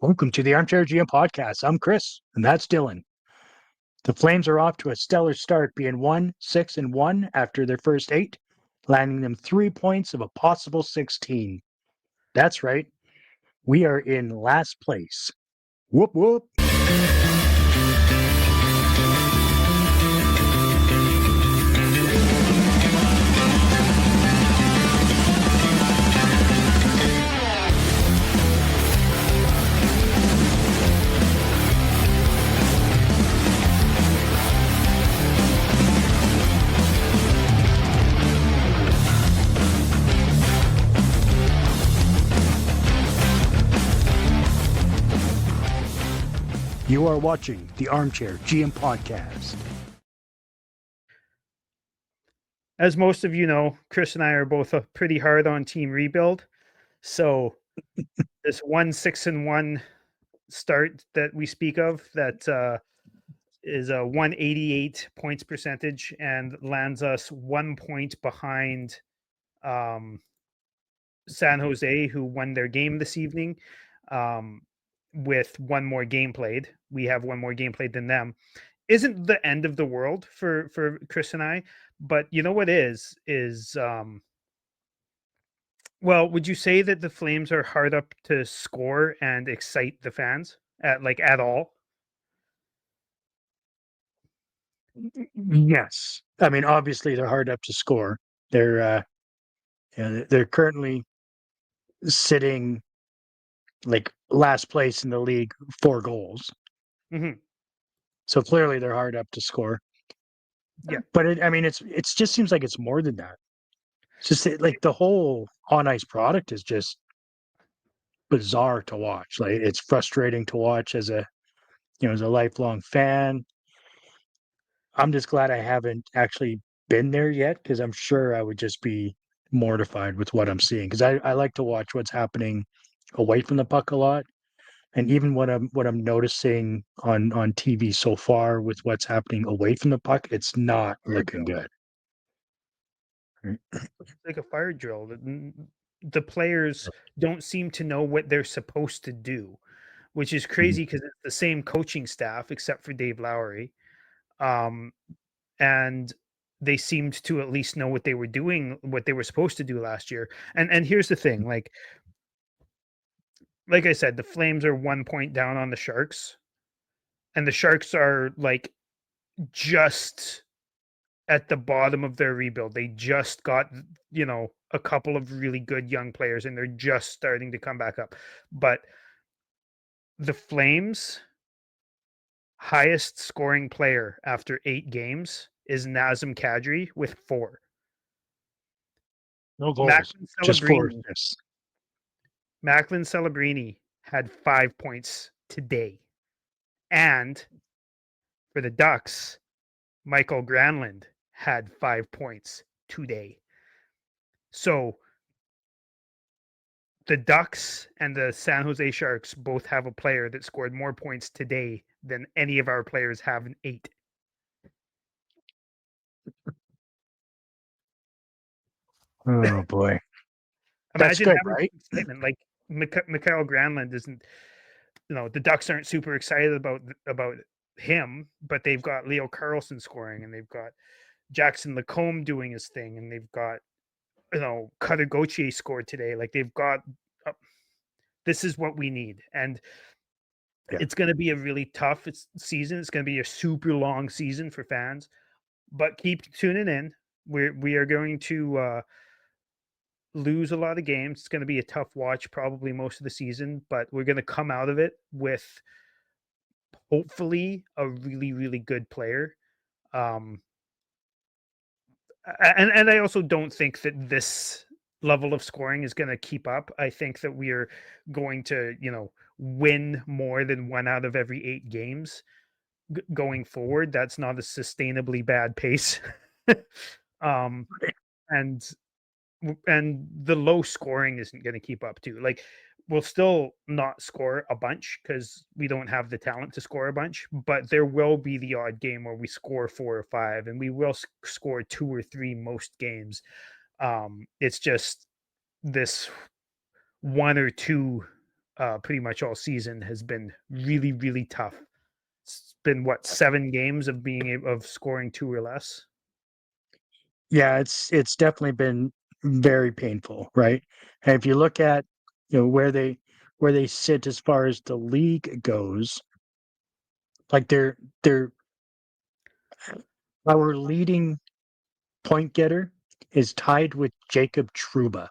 Welcome to the Armchair GM podcast. I'm Chris, and that's Dylan. The Flames are off to a stellar start, being 1-6-1 after their first 8, landing them 3 points of a possible 16. That's right, we are in last place. Whoop whoop. You are watching the Armchair GM podcast. As most of you know, Chris and I are both pretty hard on team rebuild. So this 1-6-1 start that we speak of that is a 188 points percentage and lands us 1 point behind San Jose, who won their game this evening with one more game played. We have one more game played than them. Isn't the end of the world for Chris and I, but you know what is well, would you say that the Flames are hard up to score and excite the fans at all? Yes. I mean, obviously they're hard up to score. They're currently sitting like last place in the league, 4 goals. Mm-hmm. So clearly they're hard up to score. Yeah. But it just seems like it's more than that. It's just like the whole on ice product is just bizarre to watch. Like it's frustrating to watch as a lifelong fan. I'm just glad I haven't actually been there yet because I'm sure I would just be mortified with what I'm seeing because I like to watch what's happening away from the puck a lot. And even what I'm noticing on TV so far with what's happening away from the puck, it's not looking good. It's like a fire drill. The players don't seem to know what they're supposed to do, which is crazy because it's the same coaching staff except for Dave Lowry. And they seemed to at least know what they were doing, what they were supposed to do last year. And here's the thing, like I said, the Flames are 1 point down on the Sharks, and the Sharks are like just at the bottom of their rebuild. They just got, a couple of really good young players, and they're just starting to come back up. But the Flames' highest scoring player after 8 games is Nazem Kadri with 4. No goals, just 4. Yes. Macklin Celebrini had 5 points today. And for the Ducks, Michael Granlund had 5 points today. So the Ducks and the San Jose Sharks both have a player that scored more points today than any of our players have in 8. Oh boy. Imagine That's good, having right? excitement. Like Mikael Granlund isn't, the Ducks aren't super excited about him, but they've got Leo Carlson scoring, and they've got Jackson Lacombe doing his thing, and they've got, Cutter Gauthier scored today. Like they've got, this is what we need. And it's going to be a really tough season. It's going to be a super long season for fans, but keep tuning in. We are going to lose a lot of games. It's going to be a tough watch probably most of the season, but we're going to come out of it with hopefully a really, really good player. And I also don't think that this level of scoring is going to keep up. I think that we are going to, win more than 1 out of every 8 games going forward. That's not a sustainably bad pace. And the low scoring isn't going to keep up too. Like we'll still not score a bunch because we don't have the talent to score a bunch, but there will be the odd game where we score 4 or 5, and we will score 2 or 3 most games. It's just this 1 or 2 pretty much all season has been really, really tough. It's been what 7 games of of scoring 2 or less. Yeah, it's definitely been very painful, right? And if you look at, where they sit as far as the league goes, like they're our leading point getter is tied with Jacob Truba,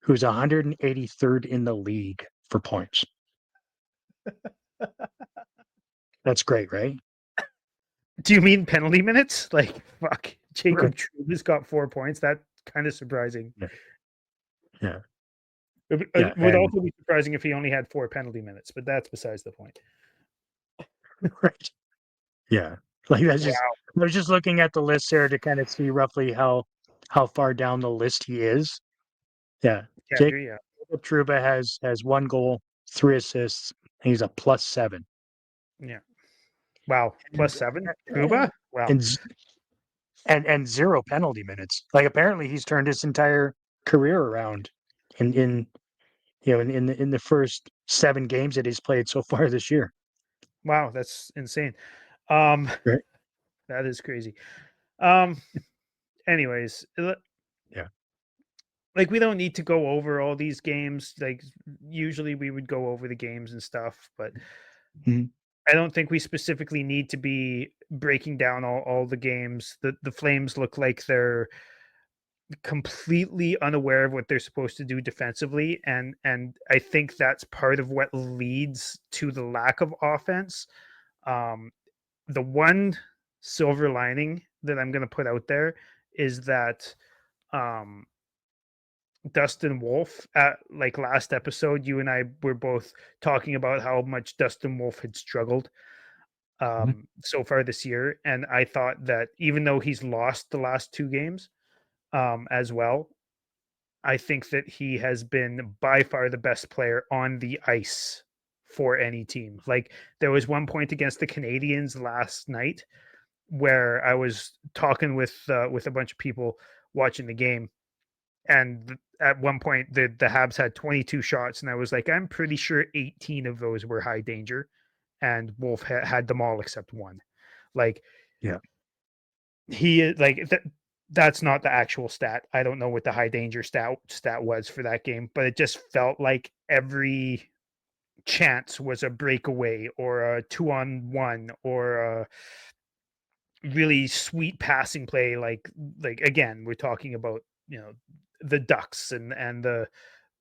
who's 183rd in the league for points. That's great, right? Do you mean penalty minutes? Like fuck, Right. Jacob Truba's got 4 points. That's kind of surprising. Yeah, yeah, It yeah, would and also be surprising if he only had 4 penalty minutes, but that's besides the point. right, yeah. Like that's just Wow, I was just looking at the list there to kind of see roughly how far down the list he is. Yeah, Jacob Calgary, yeah, Trouba has 1 goal, 3 assists, and he's a +7. yeah. Wow, And +7. Truba, wow, and z and 0 penalty minutes. Like, apparently, he's turned his entire career around in in the first 7 games that he's played so far this year. wow, that's insane. Um, Right. that is crazy. Um, anyways, Yeah. like we don't need to go over all these games. Like usually we would go over the games and stuff, but Mhm. I don't think we specifically need to be breaking down all the games. The Flames look like they're completely unaware of what they're supposed to do defensively, and I think that's part of what leads to the lack of offense. Um, the one silver lining that I'm going to put out there is that um, Dustin Wolf, at like last episode, you and I were both talking about how much Dustin Wolf had struggled Mhm. so far this year, and I thought that even though he's lost the last 2 games as well, I think that he has been by far the best player on the ice for any team. Like there was one point against the Canadians last night where I was talking with a bunch of people watching the game, and at one point the Habs had 22 shots, and I was like, I'm pretty sure 18 of those were high danger, and Wolf had them all except one. Like Yeah. he is like that's not the actual stat. I don't know what the high danger stat was for that game, but it just felt like every chance was a breakaway or a 2-on-1 or a really sweet passing play. Like again, we're talking about the Ducks and the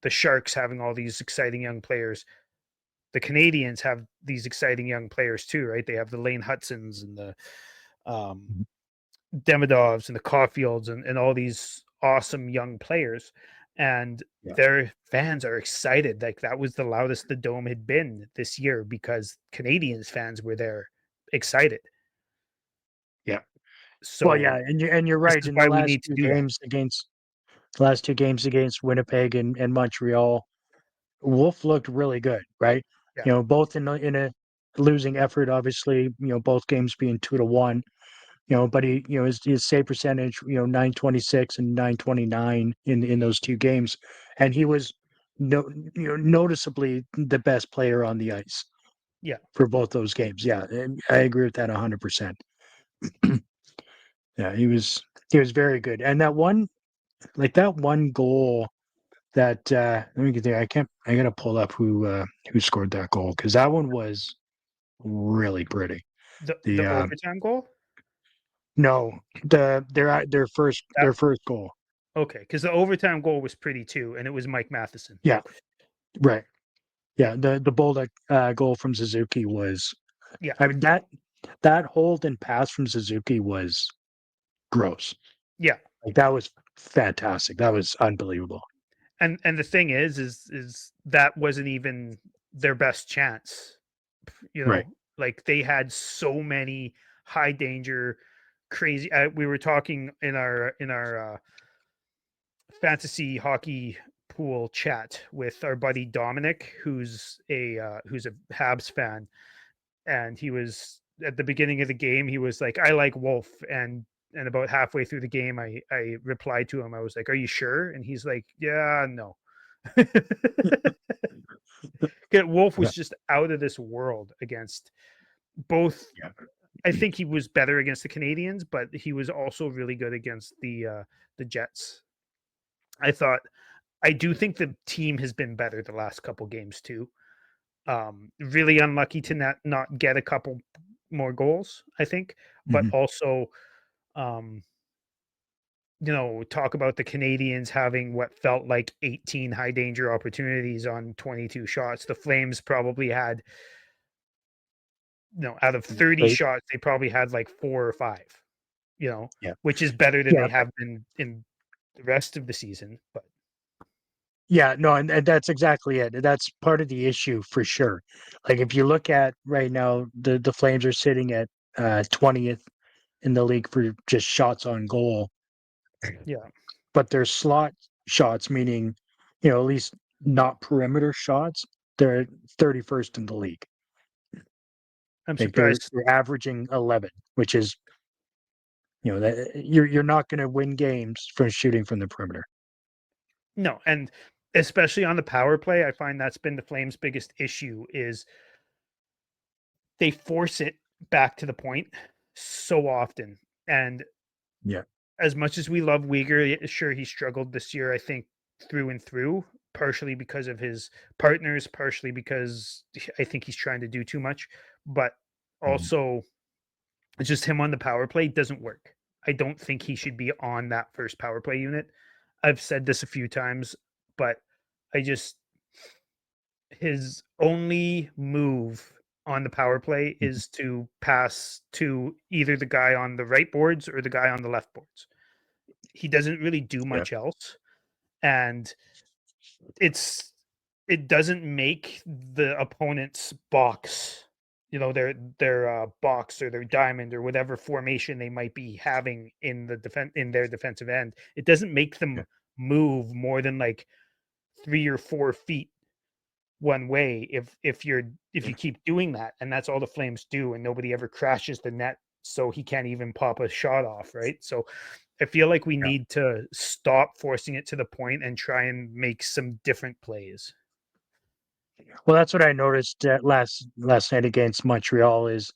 Sharks having all these exciting young players. The Canadians have these exciting young players too, right? They have the Lane Hudsons and the um, Mhm. Demidovs and the Caulfields and all these awesome young players. And Yeah. their fans are excited. Like that was the loudest the dome had been this year because Canadians fans were there excited. Yeah. Well, yeah, So and you're this right. is In the why we last need to 2 do that. games against Winnipeg and Montreal, Wolf looked really good, right? Yeah. Both in a losing effort, obviously, both games being 2-1, but his save percentage, 926 and 929 in those 2 games. And he was noticeably the best player on the ice Yeah. for both those games. Yeah, and I agree with that 100%. Yeah, he was very good. And that one goal that let me get there. I gotta pull up who scored that goal because that one was really pretty. The The overtime goal? no, their first That their first goal. okay, because the overtime goal was pretty too, and it was Mike Matheson. Yeah, right. Yeah, the Bolduc goal from Suzuki was. Yeah. I mean that hold and pass from Suzuki was gross. Yeah. Like that was fantastic. That was unbelievable. And the thing is that wasn't even their best chance. You Right. know, like they had so many high danger, crazy. We were talking in our fantasy hockey pool chat with our buddy Dominic, who's a Habs fan, and he was at the beginning of the game. He was like, "I like Wolf," and about halfway through the game, I replied to him. I was like, "Are you sure?" And he's like, "Yeah, no." Wolf Yeah. was just out of this world against both. Yeah. I think he was better against the Canadians, but he was also really good against the Jets. I do think the team has been better the last couple games too. Really unlucky to not get a couple more goals, I think, but Mhm. also um, talk about the Canadians having what felt like 18 high danger opportunities on 22 shots. The Flames probably had, out of 30 Right. shots, they probably had like 4 or 5, Yeah. which is better than Yeah. they have been in the rest of the season. But Yeah, no, and that's exactly it. That's part of the issue for sure. Like if you look at right now, the Flames are sitting at 20th in the league for just shots on goal, yeah, but their slot shots, meaning, at least not perimeter shots, they're at 31st in the league. I'm Like they're surprised. they're averaging 11, which is, that you're not going to win games from shooting from the perimeter. No, and especially on the power play, I find that's been the Flames' biggest issue is they force it back to the point so often. And Yeah. as much as we love Uyghur, sure, he struggled this year, I think, through and through, partially because of his partners, partially because I think he's trying to do too much, but Mhm. also just him on the power play doesn't work. I don't think he should be on that first power play unit. I've said this a few times, but I just his only move on the power play Mhm. is to pass to either the guy on the right boards or the guy on the left boards. He doesn't really do Yeah. much else, and it's it doesn't make the opponent's box, their box or their diamond or whatever formation they might be having in their defensive end. It doesn't make Yeah. them move more than like 3 or 4 feet one way if you keep doing that, and that's all the Flames do, and nobody ever crashes the net, so he can't even pop a shot off, right? So I feel like we Yeah. need to stop forcing it to the point and try and make some different plays. Well, that's what I noticed last night against Montreal is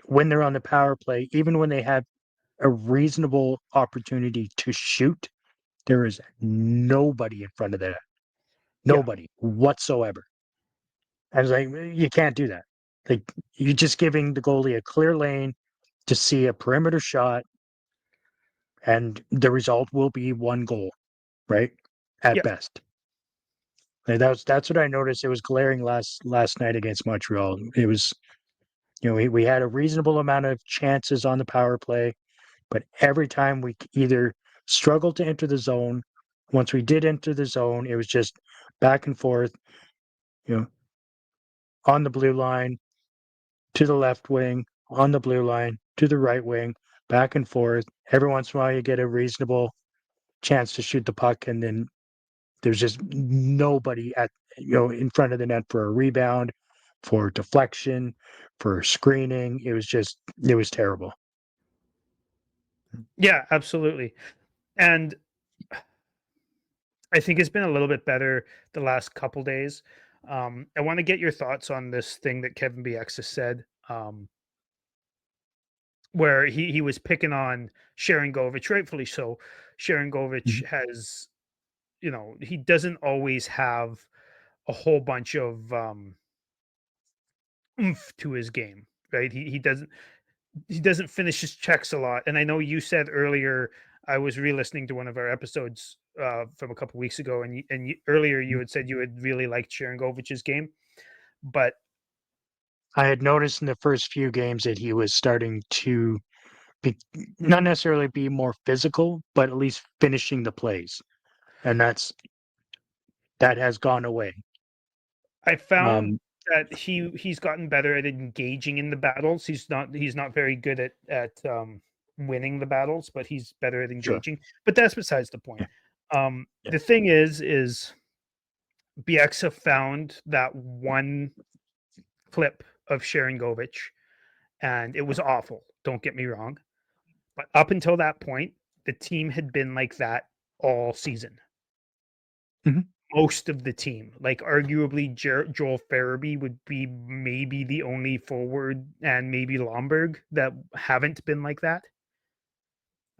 when they're on the power play, even when they have a reasonable opportunity to shoot, there is nobody in front of the net. Yeah, Nobody whatsoever. I was like, you can't do that. Like you're just giving the goalie a clear lane to see a perimeter shot, and the result will be one goal, right? At yeah, best. And that's what I noticed. It was glaring last night against Montreal. It was, we had a reasonable amount of chances on the power play, but every time we either struggled to enter the zone, once we did enter the zone, it was just back and forth, you know, on the blue line to the left wing, on the blue line to the right wing, back and forth. Every once in a while, you get a reasonable chance to shoot the puck, and then there's just nobody in front of the net for a rebound, for deflection, for screening. It was terrible. yeah, absolutely. And I think it's been a little bit better the last couple days. I want to get your thoughts on this thing that Kevin BX has said, where he was picking on Sharon Govich, rightfully so. Sharon Govich Mhm. has, he doesn't always have a whole bunch of oomph to his game, right? He doesn't finish his checks a lot. And I know you said earlier, I was re-listening to one of our episodes from a couple weeks ago, and earlier you had said you had really liked Sharon Govich's game, but I had noticed in the first few games that he was starting to be, not necessarily be more physical, but at least finishing the plays, and that has gone away. I found Um, that he's gotten better at engaging in the battles. He's not very good at winning the battles, but he's better at sure. engaging. But that's besides the point. Yeah. Yeah. The thing is BX have found that one clip of Sharon Govich, and it was awful. Don't get me wrong, but up until that point, the team had been like that all season. Mhm. most of the team. Like arguably, Joel Farabee would be maybe the only forward, and maybe Lomberg that haven't been like that.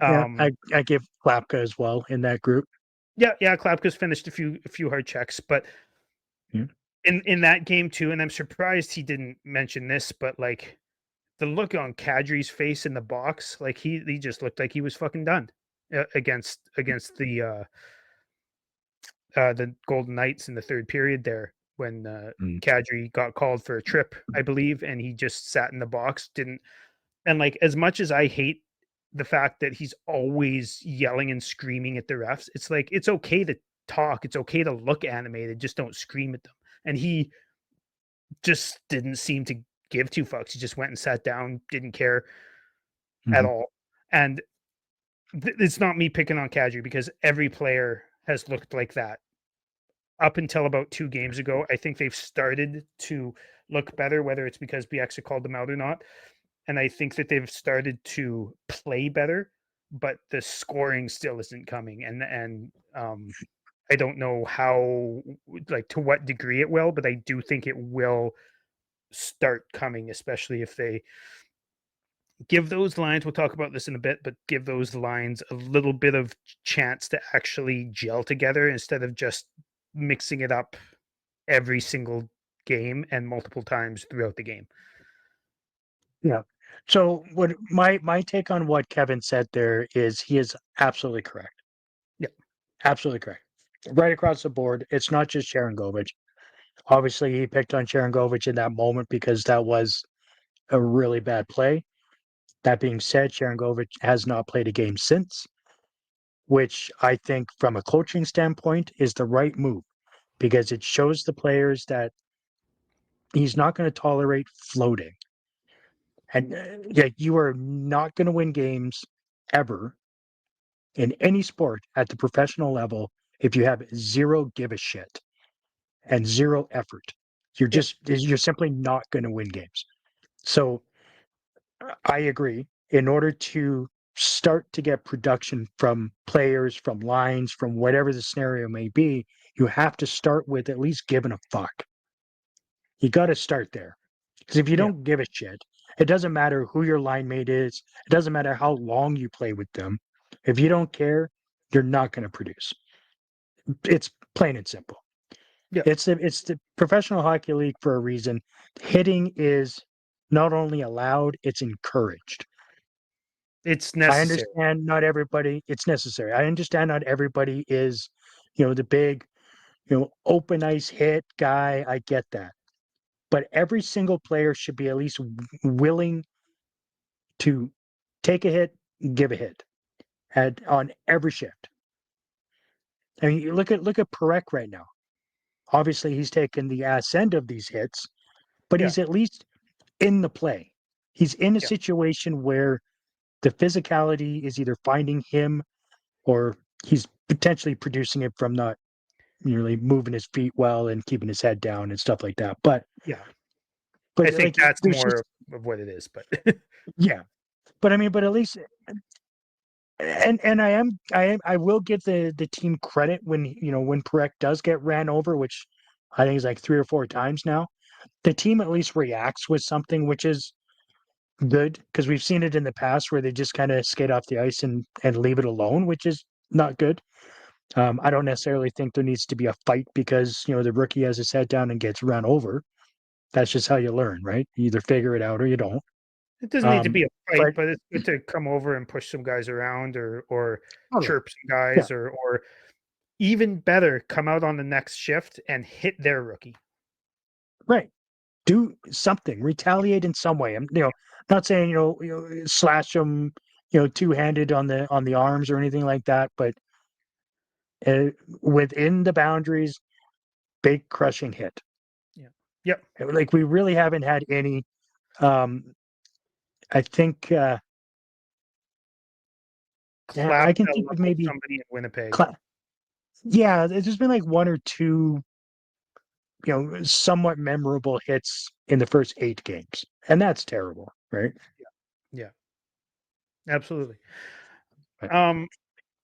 Yeah, Um, I give Klapka as well in that group. yeah. Klapka's finished a few hard checks, but Yeah. in that game too, and I'm surprised he didn't mention this, but like the look on Kadri's face in the box, like he just looked like he was fucking done against the Golden Knights in the third period there when Mm. Kadri got called for a trip, I believe, and he just sat in the box, didn't. And like as much as I hate the fact that he's always yelling and screaming at the refs, it's like it's okay to talk, it's okay to look animated, just don't scream at them. And he just didn't seem to give two fucks. He just went and sat down, didn't care at Mhm. all. And it's not me picking on Kadri because every player has looked like that up until about 2 games ago. I think they've started to look better, whether it's because BX called them out or not. And I think that they've started to play better, but the scoring still isn't coming. And I don't know how, like, to what degree it will, but I do think it will start coming, especially if they give those lines. We'll talk about this in a bit, but give those lines a little bit of chance to actually gel together instead of just mixing it up every single game and multiple times throughout the game. Yeah. So what my take on what Kevin said there is he is absolutely correct. Yeah. Absolutely correct. Right across the board. It's not just Sharon Govich. Obviously, he picked on Sharon Govich in that moment because that was a really bad play. That being said, Sharon Govich has not played a game since, which I think from a coaching standpoint is the right move because it shows the players that he's not going to tolerate floating. And yeah, you are not going to win games ever in any sport at the professional level if you have zero give a shit and zero effort. Yeah. You're simply not going to win games. So I agree. In order to start to get production from players, from lines, from whatever the scenario may be, you have to start with at least giving a fuck. You got to start there. Because if you Yeah. don't give a shit, it doesn't matter who your line mate is. It doesn't matter how long you play with them. If you don't care, you're not going to produce. It's plain and simple. Yeah. It's the professional hockey league for a reason. Hitting is not only allowed, it's encouraged. It's I necessary. understand not everybody, it's necessary. I understand not everybody is, the big, open ice hit guy. I get that. But every single player should be at least willing to take a hit, give a hit on every shift. I mean, you look at Perek right now. Obviously, he's taken the ass end of these hits, but Yeah. he's at least in the play. He's in a Yeah. situation where the physicality is either finding him or he's potentially producing it from not really moving his feet well and keeping his head down and stuff like that. But Yeah. but I think like that's there's more just of what it is, but yeah. But I mean, but at least and I will give the team credit when when Perek does get ran over, which I think is like 3 or 4 times now. The team at least reacts with something, which is good because we've seen it in the past where they just kind of skate off the ice and leave it alone, which is not good. I don't necessarily think there needs to be a fight because the rookie has his head down and gets run over. That's just how you learn, right? You either figure it out or you don't. it doesn't need to Um, be a fight, but but it's good to come over and push some guys around or totally, chirp some yeah, guys or even better, come out on the next shift and hit their rookie. right. Do something, retaliate in some way. I'm, not saying slash them, two-handed on the arms or anything like that, but uh, within the boundaries, big crushing hit. Yeah. Yep. Like we really haven't had any. Um, I think yeah, I Clap can that think of level maybe. somebody in Winnipeg. Cla- yeah, there's just been like one or two, somewhat memorable hits in the first 8 games, and that's terrible, right? Yeah. Absolutely. But, Um,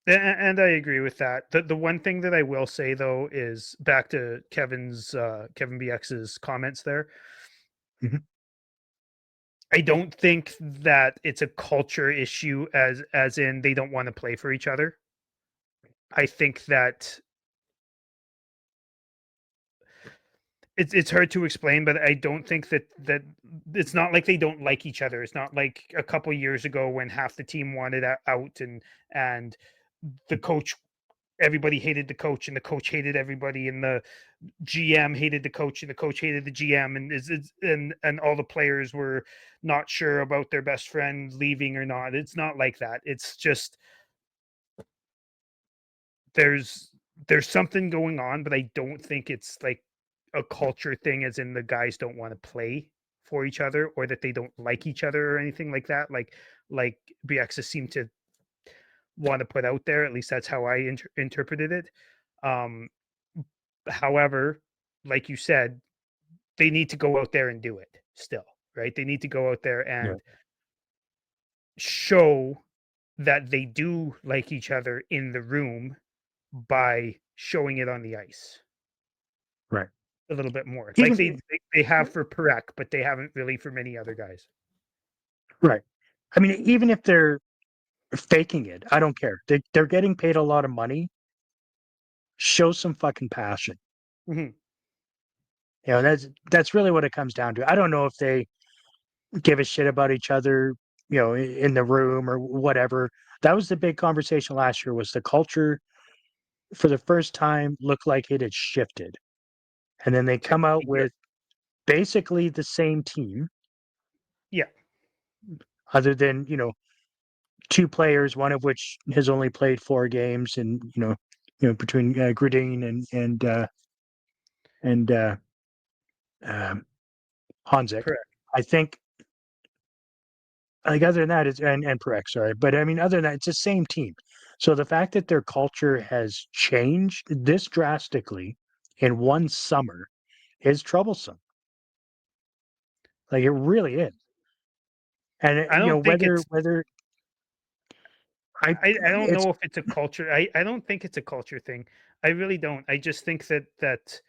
And I agree with that. The one thing that I will say though is back to Kevin BX's comments there. Mhm. I don't think that it's a culture issue as in they don't want to play for each other. I think that it's hard to explain, but I don't think that it's not like they don't like each other. It's not like a couple years ago when half the team wanted out and the coach, everybody hated the coach and the coach hated everybody and the GM hated the coach and the coach hated the GM and all the players were not sure about their best friend leaving or not. It's not like that. It's just there's there's something going on, but I don't think it's like a culture thing as in the guys don't want to play for each other or that they don't like each other or anything like that. Like BXs seem to want to put out there. At least that's how I interpreted it. Um, However, like you said, they need to go out there and do it still, right? They need to go out there Yeah. and show that they do like each other in the room by showing it on the ice Right. a little bit more. Like Even they have for Perek, but they haven't really for many other guys. right. I mean, even if they're faking it, I don't care. They're getting paid a lot of money. Show some fucking passion. Mhm. You know, that's really what it comes down to. I don't know if they give a shit about each other, you know, in the room or whatever. That was the big conversation last year was the culture for the first time looked like it had shifted. And then they To come out me, yeah. with basically the same team Yeah, other than, you know, two players, one of which has only played 4 games and, between Gradine and um, Hanzik. correct. I think like other than that, it's and Perek, sorry. But I mean, other than that, it's the same team. So the fact that their culture has changed this drastically in one summer is troublesome. Like it really is. And I don't think whether I I don't it's know if it's a culture. I don't think it's a culture thing. I really don't. I just think that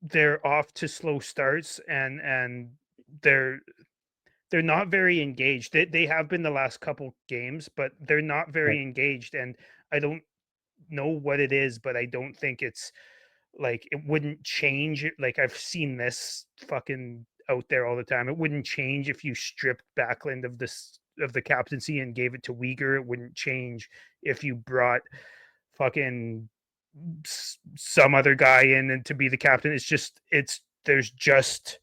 they're off to slow starts and they're they're not very engaged. They have been the last couple games, but they're not right, very engaged. And I don't know what it is, but I don't think it's like it wouldn't change. Like I've seen this fucking out there all the time. It wouldn't change if you stripped Backlund of the captaincy and gave it to Uyghur. It wouldn't change if you brought fucking some other guy in and to be the captain. It's there's just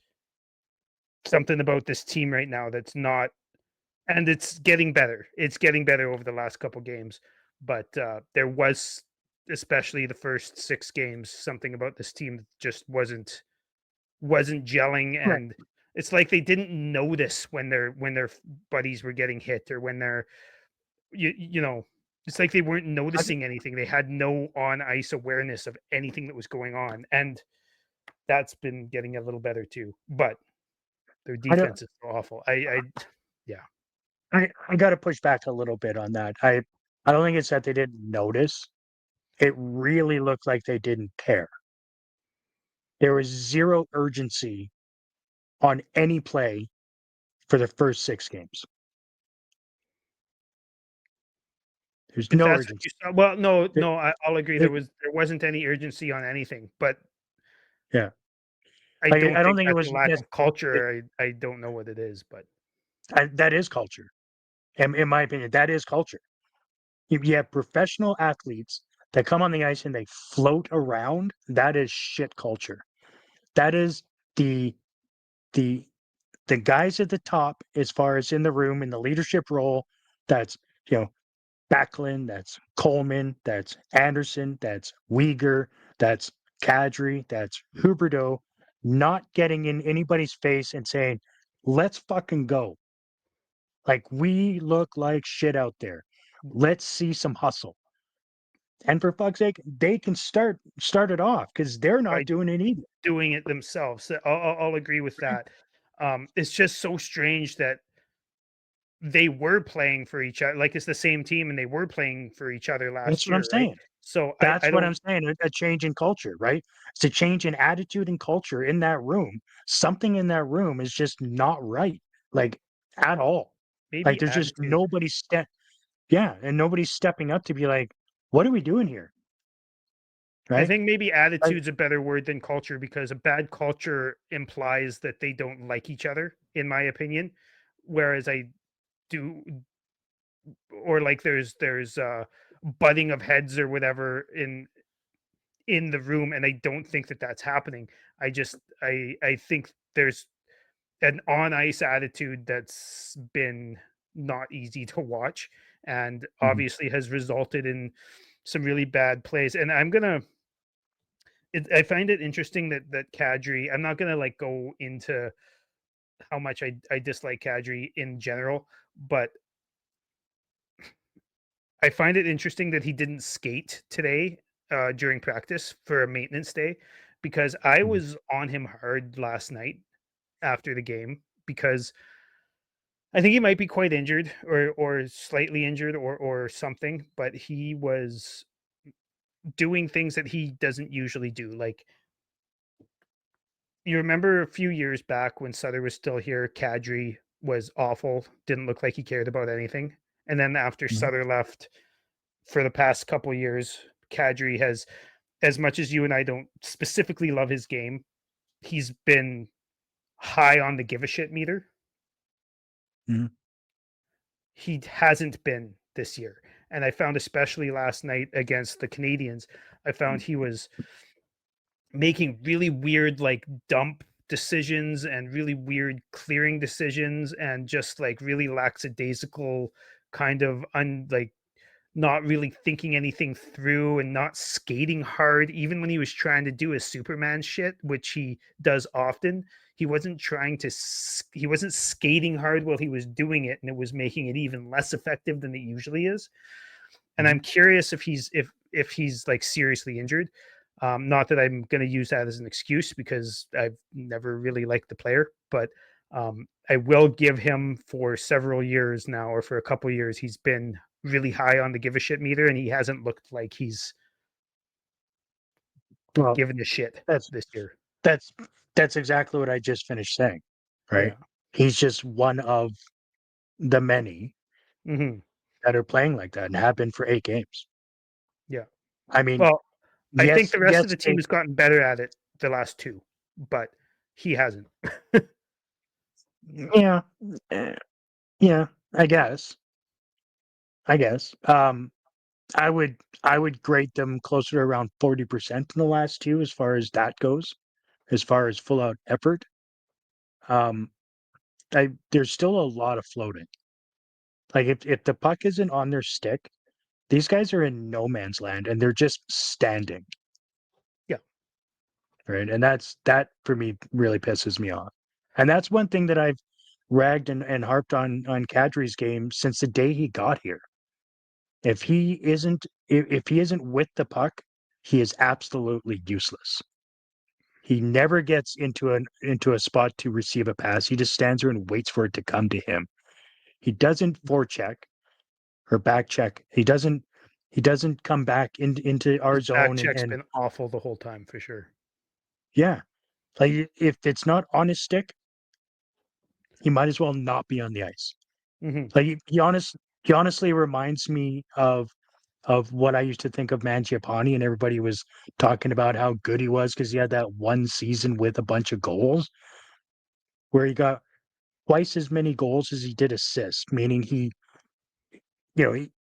something about this team right now that's not, and it's getting better. It's getting better over the last couple games, but there was, especially the first 6 games, something about this team that just wasn't gelling, right. and it's like they didn't notice when their buddies were getting hit or when they're you know. It's like they weren't I, noticing anything. They had no on ice awareness of anything that was going on, and that's been getting a little better too. But their I don't. defense is awful. I yeah. I got to push back a little bit on that. I don't think it's that they didn't notice. It really looked like they didn't care. There was zero urgency on any play for the first 6 games. There's If no that's what urgency. you saw, well, no, It, no, I'll agree. it, There wasn't any urgency on anything, but yeah, I like don't I don't think think it that's a was. lack of culture. I don't know what it is, but That is culture. In my opinion, that is culture. You have professional athletes that come on the ice and they float around. That is shit culture. That is the the the guys at the top, as far as in the room in the leadership role. That's you know Backlund, that's Coleman, that's Anderson, that's Uyghur, that's Kadri, that's Huberdeau, not getting in anybody's face and saying, let's fucking go. Like, we look like shit out there. Let's see some hustle. And for fuck's sake, they can start it off because they're not by doing it either. doing it themselves, I'll agree with that. It's just so strange that they were playing for each other. Like it's the same team, and they were playing for each other That's last what I'm year, right? saying. So I That's what I'm don't saying. A change in culture, right? It's a change in attitude and culture in that room. Something in that room is just not right, like at all. Like maybe there's just attitude. yeah, and nobody's stepping up to be like, what are we doing here? I Right? think maybe Like, attitude's a better word than culture because a bad culture implies that they don't like each other, in my opinion. Whereas I do, or like there's butting of heads or whatever in the room, and I don't think that that's happening. I think there's an on ice attitude that's been not easy to watch, and mhm, obviously has resulted in some really bad plays. And I find it interesting that Kadri. I'm not gonna like go into how much I dislike Kadri in general, but I find it interesting that he didn't skate today during practice for a maintenance day because I mhm, was on him hard last night after the game because I think he might be quite injured or slightly injured or something, but he was doing things that he doesn't usually do. Like you remember a few years back when Sutter was still here, Kadri was awful, didn't look like he cared about anything. And then after mhm. Sutter left for the past couple years, Kadri has, as much as you and I don't specifically love his game, he's been high on the give a shit meter. Mhm. He hasn't been this year. And I found, especially last night against the Canadians, I found he was making really weird, like dump decisions and really weird clearing decisions and just like really lackadaisical kind of like not really thinking anything through and not skating hard even when he was trying to do his superman shit, which he does often. He wasn't skating hard while he was doing it, and it was making it even less effective than it usually is. And Mhm. I'm curious if he's like seriously injured. Not that I'm going to use that as an excuse because I've never really liked the player, but I will give him for several years now, or for a couple years, he's been really high on the give a shit meter, and he hasn't looked like he's Well, given a shit that's this year. that's that's exactly what I just finished saying, right? Yeah. He's just one of the many Hmm. that are playing like that and have been for 8 games. Yeah. I mean, Well, I think yes, the rest of yes, the team has gotten better at it the last two, but he hasn't. yeah, eh, yeah, I guess. I guess. I would I would grade them closer to around 40% in the last two as far as that goes, as far as full out effort. Um, there's still a lot of floating. Like if the puck isn't on their stick, these guys are in no man's land and they're just standing, Yeah. right? And that for me really pisses me off. And that's one thing that I've ragged and harped on Kadri's game since the day he got here. If he isn't with the puck, he is absolutely useless. He never gets into a spot to receive a pass. He just stands there and waits for it to come to him. He doesn't forecheck or back check. He doesn't come back into our His back zone check's and been awful the whole time for sure. yeah. Like if it's not on his stick, he might as well not be on the ice. Hmm. Like he honestly reminds me of what I used to think of Mangiapane, and everybody was talking about how good he was because he had that one season with a bunch of goals where he got twice as many goals as he did assists, meaning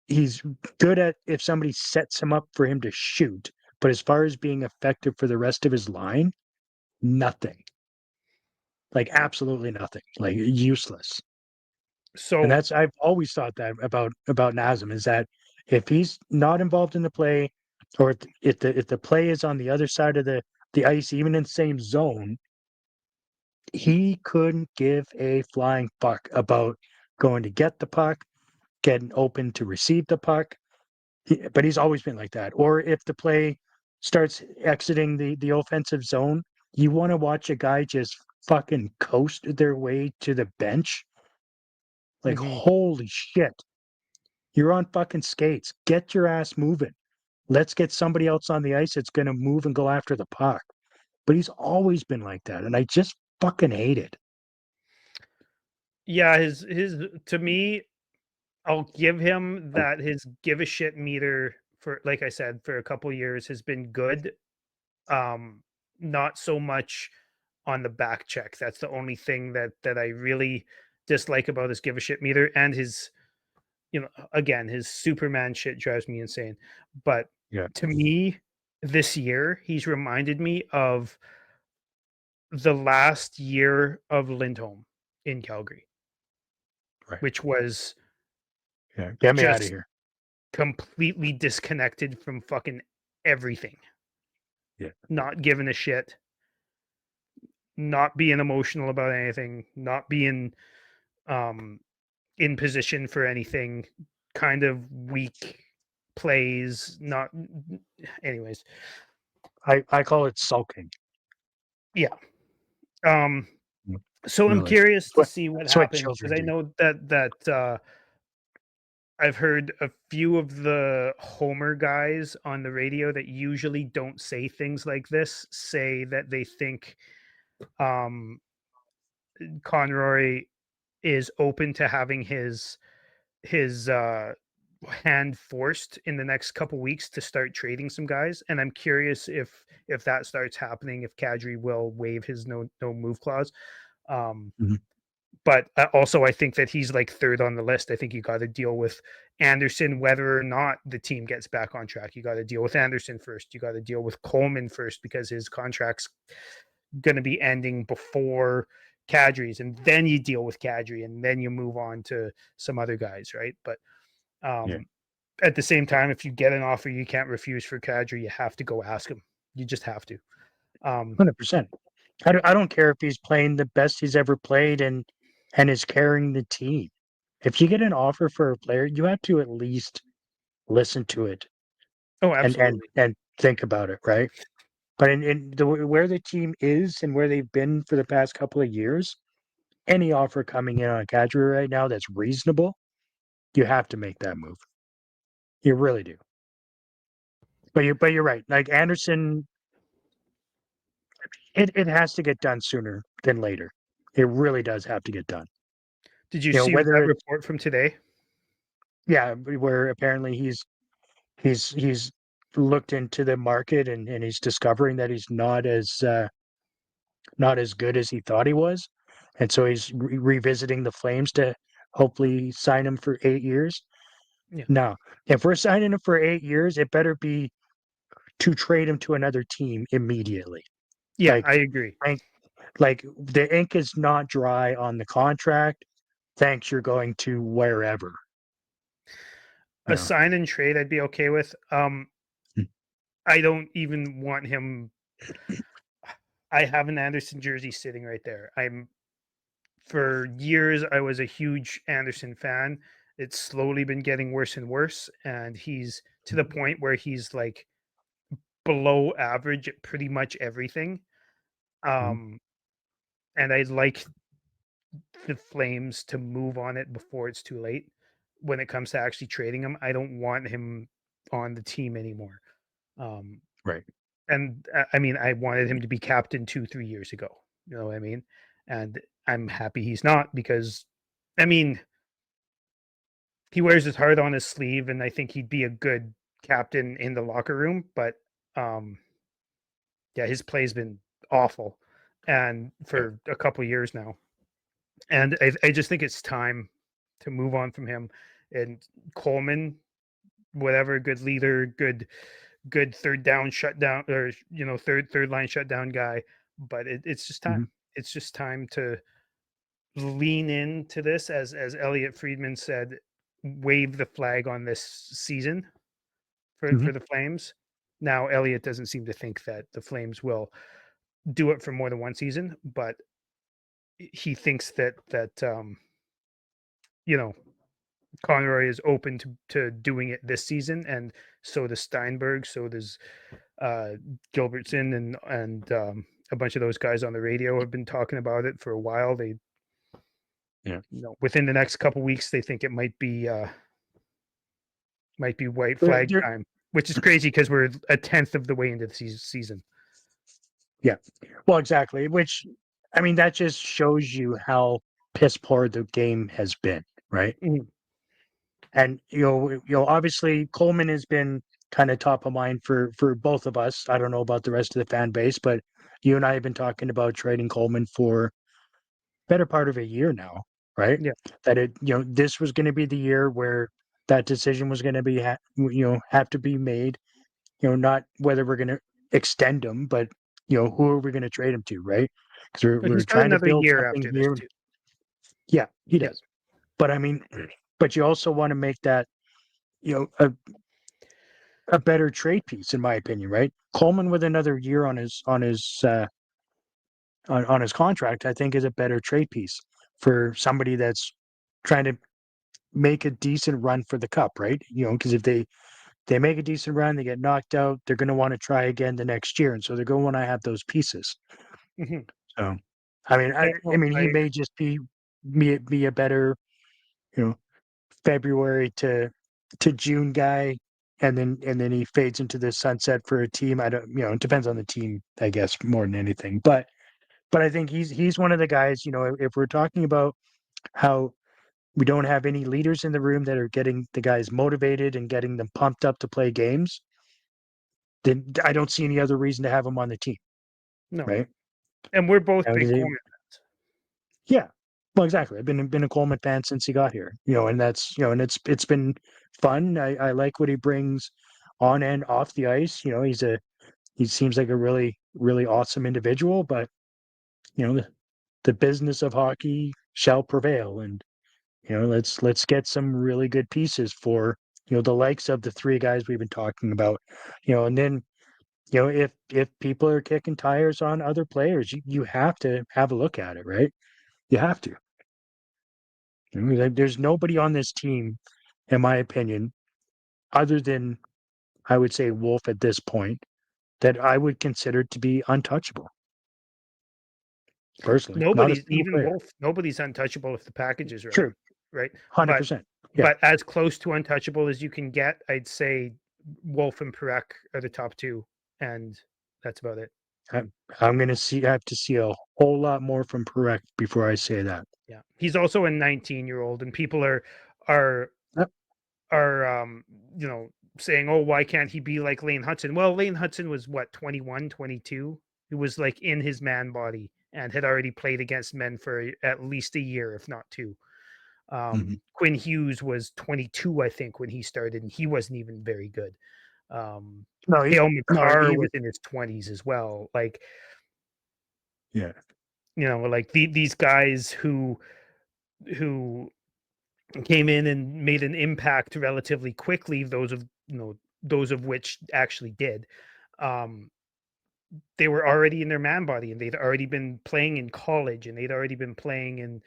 he's good at if somebody sets him up for him to shoot, but as far as being effective for the rest of his line, nothing. Like absolutely nothing. Like useless. And So that's I've always thought that about Nazem is that if he's not involved in the play, or if the play is on the other side of the ice, even in the same zone, he couldn't give a flying fuck about going to get the puck, getting open to receive the puck. But he's always been like that. Or if the play starts exiting the offensive zone, you want to watch a guy just fucking coast their way to the bench Like, Mhm. holy shit. You're on fucking skates. Get your ass moving. Let's get somebody else on the ice that's gonna move and go after the puck. But he's always been like that, and I just fucking hate it. Yeah, his to me, I'll give him that his give a shit meter for, like I said, for a couple years has been good. Um, Not so much on the back check. That's the only thing that I really dislike about his give a shit meter, and his, again, his Superman shit drives me insane. But Yeah, to me, this year, he's reminded me of the last year of Lindholm in Calgary, right. which was Yeah, get me out of just here. completely disconnected from fucking everything, Yeah. not giving a shit, not being emotional about anything, not being um in position for anything, kind of weak plays, not anyways. I call it sulking. Yeah. Um Mm, so I'm really. curious It's to what see what it's what happens, because children I do. know that I've heard a few of the Homer guys on the radio that usually don't say things like this say that they think um Conroy is open to having his hand forced in the next couple weeks to start trading some guys, and I'm curious if that starts happening, if Kadri will waive his no move clause. Um, Mhm. but also, I think that he's like third on the list. I think you got to deal with Anderson, whether or not the team gets back on track. You got to deal with Anderson first. You got to deal with Coleman first, because his contract's going to be ending before Kadri's, and then you deal with Kadri, and then you move on to some other guys, right? But Yeah, um, at the same time, if you get an offer you can't refuse for Kadri, you have to go ask him. You just have to. Um, 100%. I don't care if he's playing the best he's ever played and is carrying the team. If you get an offer for a player, you have to at least listen to it oh, and and absolutely. and think about it, right? But in the where the team is and where they've been for the past couple of years, any offer coming in on Kadri right now that's reasonable, you have to make that move. You really do. But you're right. Like Anderson, it has to get done sooner than later. It really does have to get done. Did you You know, see whether that it's report from today? yeah, where apparently he's looked into the market and he's discovering that he's not as good as he thought he was, and so he's revisiting the Flames to hopefully sign him for 8 years. Yeah, Now, if we're signing him for 8 years, it better be to trade him to another team immediately. yeah, Like, I agree. like, like the ink is not dry on the contract. Thanks, you're going to wherever. You A know. sign and trade, I'd be okay with. Mm, I don't even want him. I have an Anderson jersey sitting right there. I'm For years I was a huge Anderson fan. It's slowly been getting worse and worse, and he's to the point where he's like below average at pretty much everything. mm, Um, and I'd like the Flames to move on it before it's too late. When it comes to actually trading him, I don't want him on the team anymore. Um, right. and I mean, I wanted him to be captain 2 3 years ago. You know what I mean? And I'm happy he's not, because, I mean, he wears his heart on his sleeve, and I think he'd be a good captain in the locker room. But um, yeah, his play's been awful, and Yeah. for a couple years now. And I just think it's time to move on from him. And Coleman, whatever, good leader, good third down shutdown, or third line shutdown guy. But it's just time. Mhm, It's just time to lean into this, as Elliot Friedman said, wave the flag on this season mhm, for the Flames. Now, Elliot doesn't seem to think that the Flames will do it for more than one season, but he thinks that you know Conroy is open to doing it this season, and so does Steinberg, so does uh, Gilbertson, and a bunch of those guys on the radio have been talking about it for a while. Yeah. Within the next couple weeks, they think it might be white They're, flag they're, time, which is crazy because we're a tenth of the way into the season. yeah. Well, exactly. Which, I mean, that just shows you how piss poor the game has been, right? Mhm. And obviously Coleman has been kind of top of mind for both of us. I don't know about the rest of the fan base, but you and I have been talking about trading Coleman for better part of a year now, right? Yeah. That this was going to be the year where that decision was going to be have to be made. Not whether we're going to extend him, but who are we going to trade him to, right? Because But we're he's got trying to another build year something after this here. too. Yeah, he Yeah. does. But I mean, but you also want to make that you know a a better trade piece, in my opinion, right? Coleman with another year on his contract, I think, is a better trade piece for somebody that's trying to make a decent run for the cup, right? Because if they make a decent run, they get knocked out, they're going to want to try again the next year, and so they're going to want to have those pieces. Mhm. So, I mean, Yeah, I no, mean, I he agree. may just be a better, you know, February to June guy, and then he fades into the sunset for a team. I don't, it depends on the team, I guess, more than anything. But I think he's one of the guys. If we're talking about how we don't have any leaders in the room that are getting the guys motivated and getting them pumped up to play games, then I don't see any other reason to have him on the team, No, right? and we're both You know, big 'cause Coleman fans. yeah, well, exactly. I've been a Coleman fan since he got here, and that's and it's been fun. I like what he brings on and off the ice. He seems like a really really awesome individual, but the business of hockey shall prevail, and let's get some really good pieces for the likes of the three guys we've been talking about, and then if people are kicking tires on other players, you have to have a look at it, right? You have to. There's nobody on this team, in my opinion, other than I would say Wolf at this point, that I would consider to be untouchable. Personally, not a Nobody's single even player. Wolf. Nobody's untouchable if the package is right, True, right? hundred But percent. Yeah, but as close to untouchable as you can get, I'd say Wolf and Perek are the top two, and that's about it. I'm gonna have to see a whole lot more from Perec before I say that. Yeah, he's also a 19-year-old, and people are Yep. are saying, oh, why can't he be like Lane Hudson? Well, Lane Hudson was what, 21, 22. He was like in his man body and had already played against men for at least a year, if not two. Mhm. Quinn Hughes was 22, I think, when he started, and he wasn't even very good. No, Hale no, McCarr was in his 20s as well. Like, yeah. like these guys who came in and made an impact relatively quickly, those of which actually did. Um, they were already in their man body, and they'd already been playing in college, and they'd already been playing in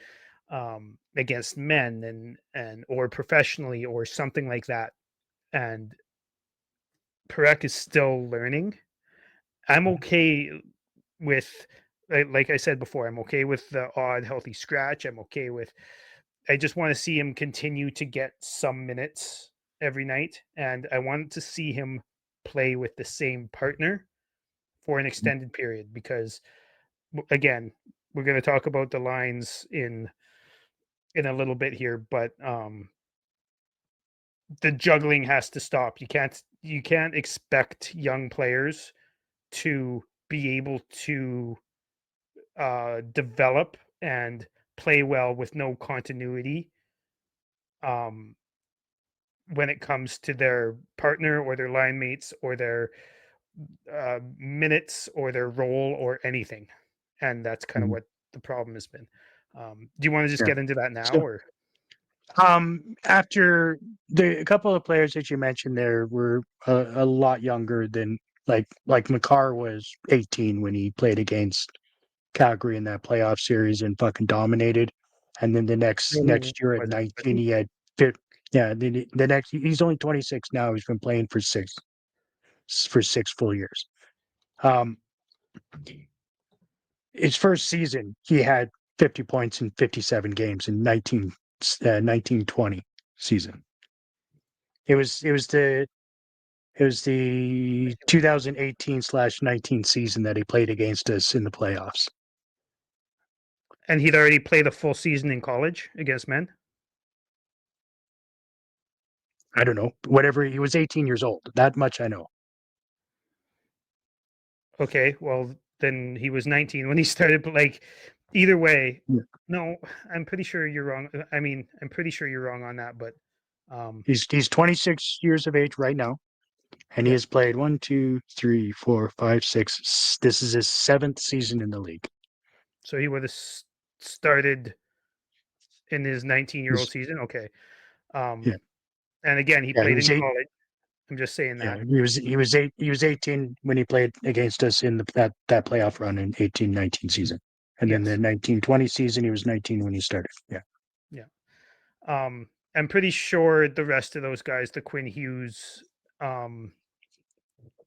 against men and or professionally or something like that. And Perek is still learning. I'm Mhm. okay with, like I said before, I'm okay with the odd healthy scratch. I'm okay with. I just want to see him continue to get some minutes every night, and I want to see him play with the same partner for an extended period because, again, we're going to talk about the lines in a little bit here, but the juggling has to stop. You can't expect young players to be able to develop and play well with no continuity um, when it comes to their partner or their line mates or their minutes or their role or anything. And that's kind of Mhm. what the problem has been. Do you want to just Yeah. get into that now, So, or? after a couple of players that you mentioned there were a lot younger than like McCarr was 18 when he played against Calgary in that playoff series and fucking dominated. And then the next Really, next year at was it? Was 19, he? he had fit. Yeah, the next he's only 26 now. He's been playing for 6 full years. Um, his first season, he had 50 points in 57 games in 1920 season. It was the 2018/19 season that he played against us in the playoffs. And he'd already played a full season in college against men. I don't know, whatever. He was 18 years old. That much I know. Okay, well then he was 19 when he started. But like, either way, Yeah. no, I'm pretty sure you're wrong. I mean, I'm pretty sure you're wrong on that. But He's 26 years of age right now, and he yeah, has played 1, 2, 3, 4, 5, 6. This is his 7th season in the league. so he would have started in his 19-year-old He's, season. Okay, yeah, and again, he yeah. He played was in 8. college. I'm just saying Yeah, that. he was 18 when he played against us in that playoff run in 18/19 season, and then the Yes, 19/20 season he was 19 when he started. Yeah, yeah. I'm pretty sure the rest of those guys, the Quinn Hughes, um,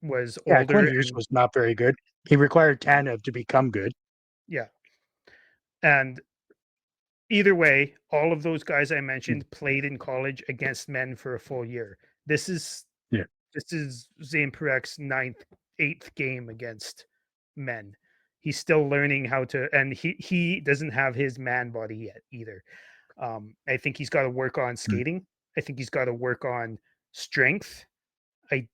was yeah. Quinn older Hughes and was not very good. He required Tanev to become good. yeah, and either way, all of those guys I Mm. mentioned played in college against men for a full year. This is Yeah. this is Zane Parek's eighth game against men. He's still learning how to, and he doesn't have his man body yet either. I think he's got to work on Mm. skating. I think he's got to work on strength. I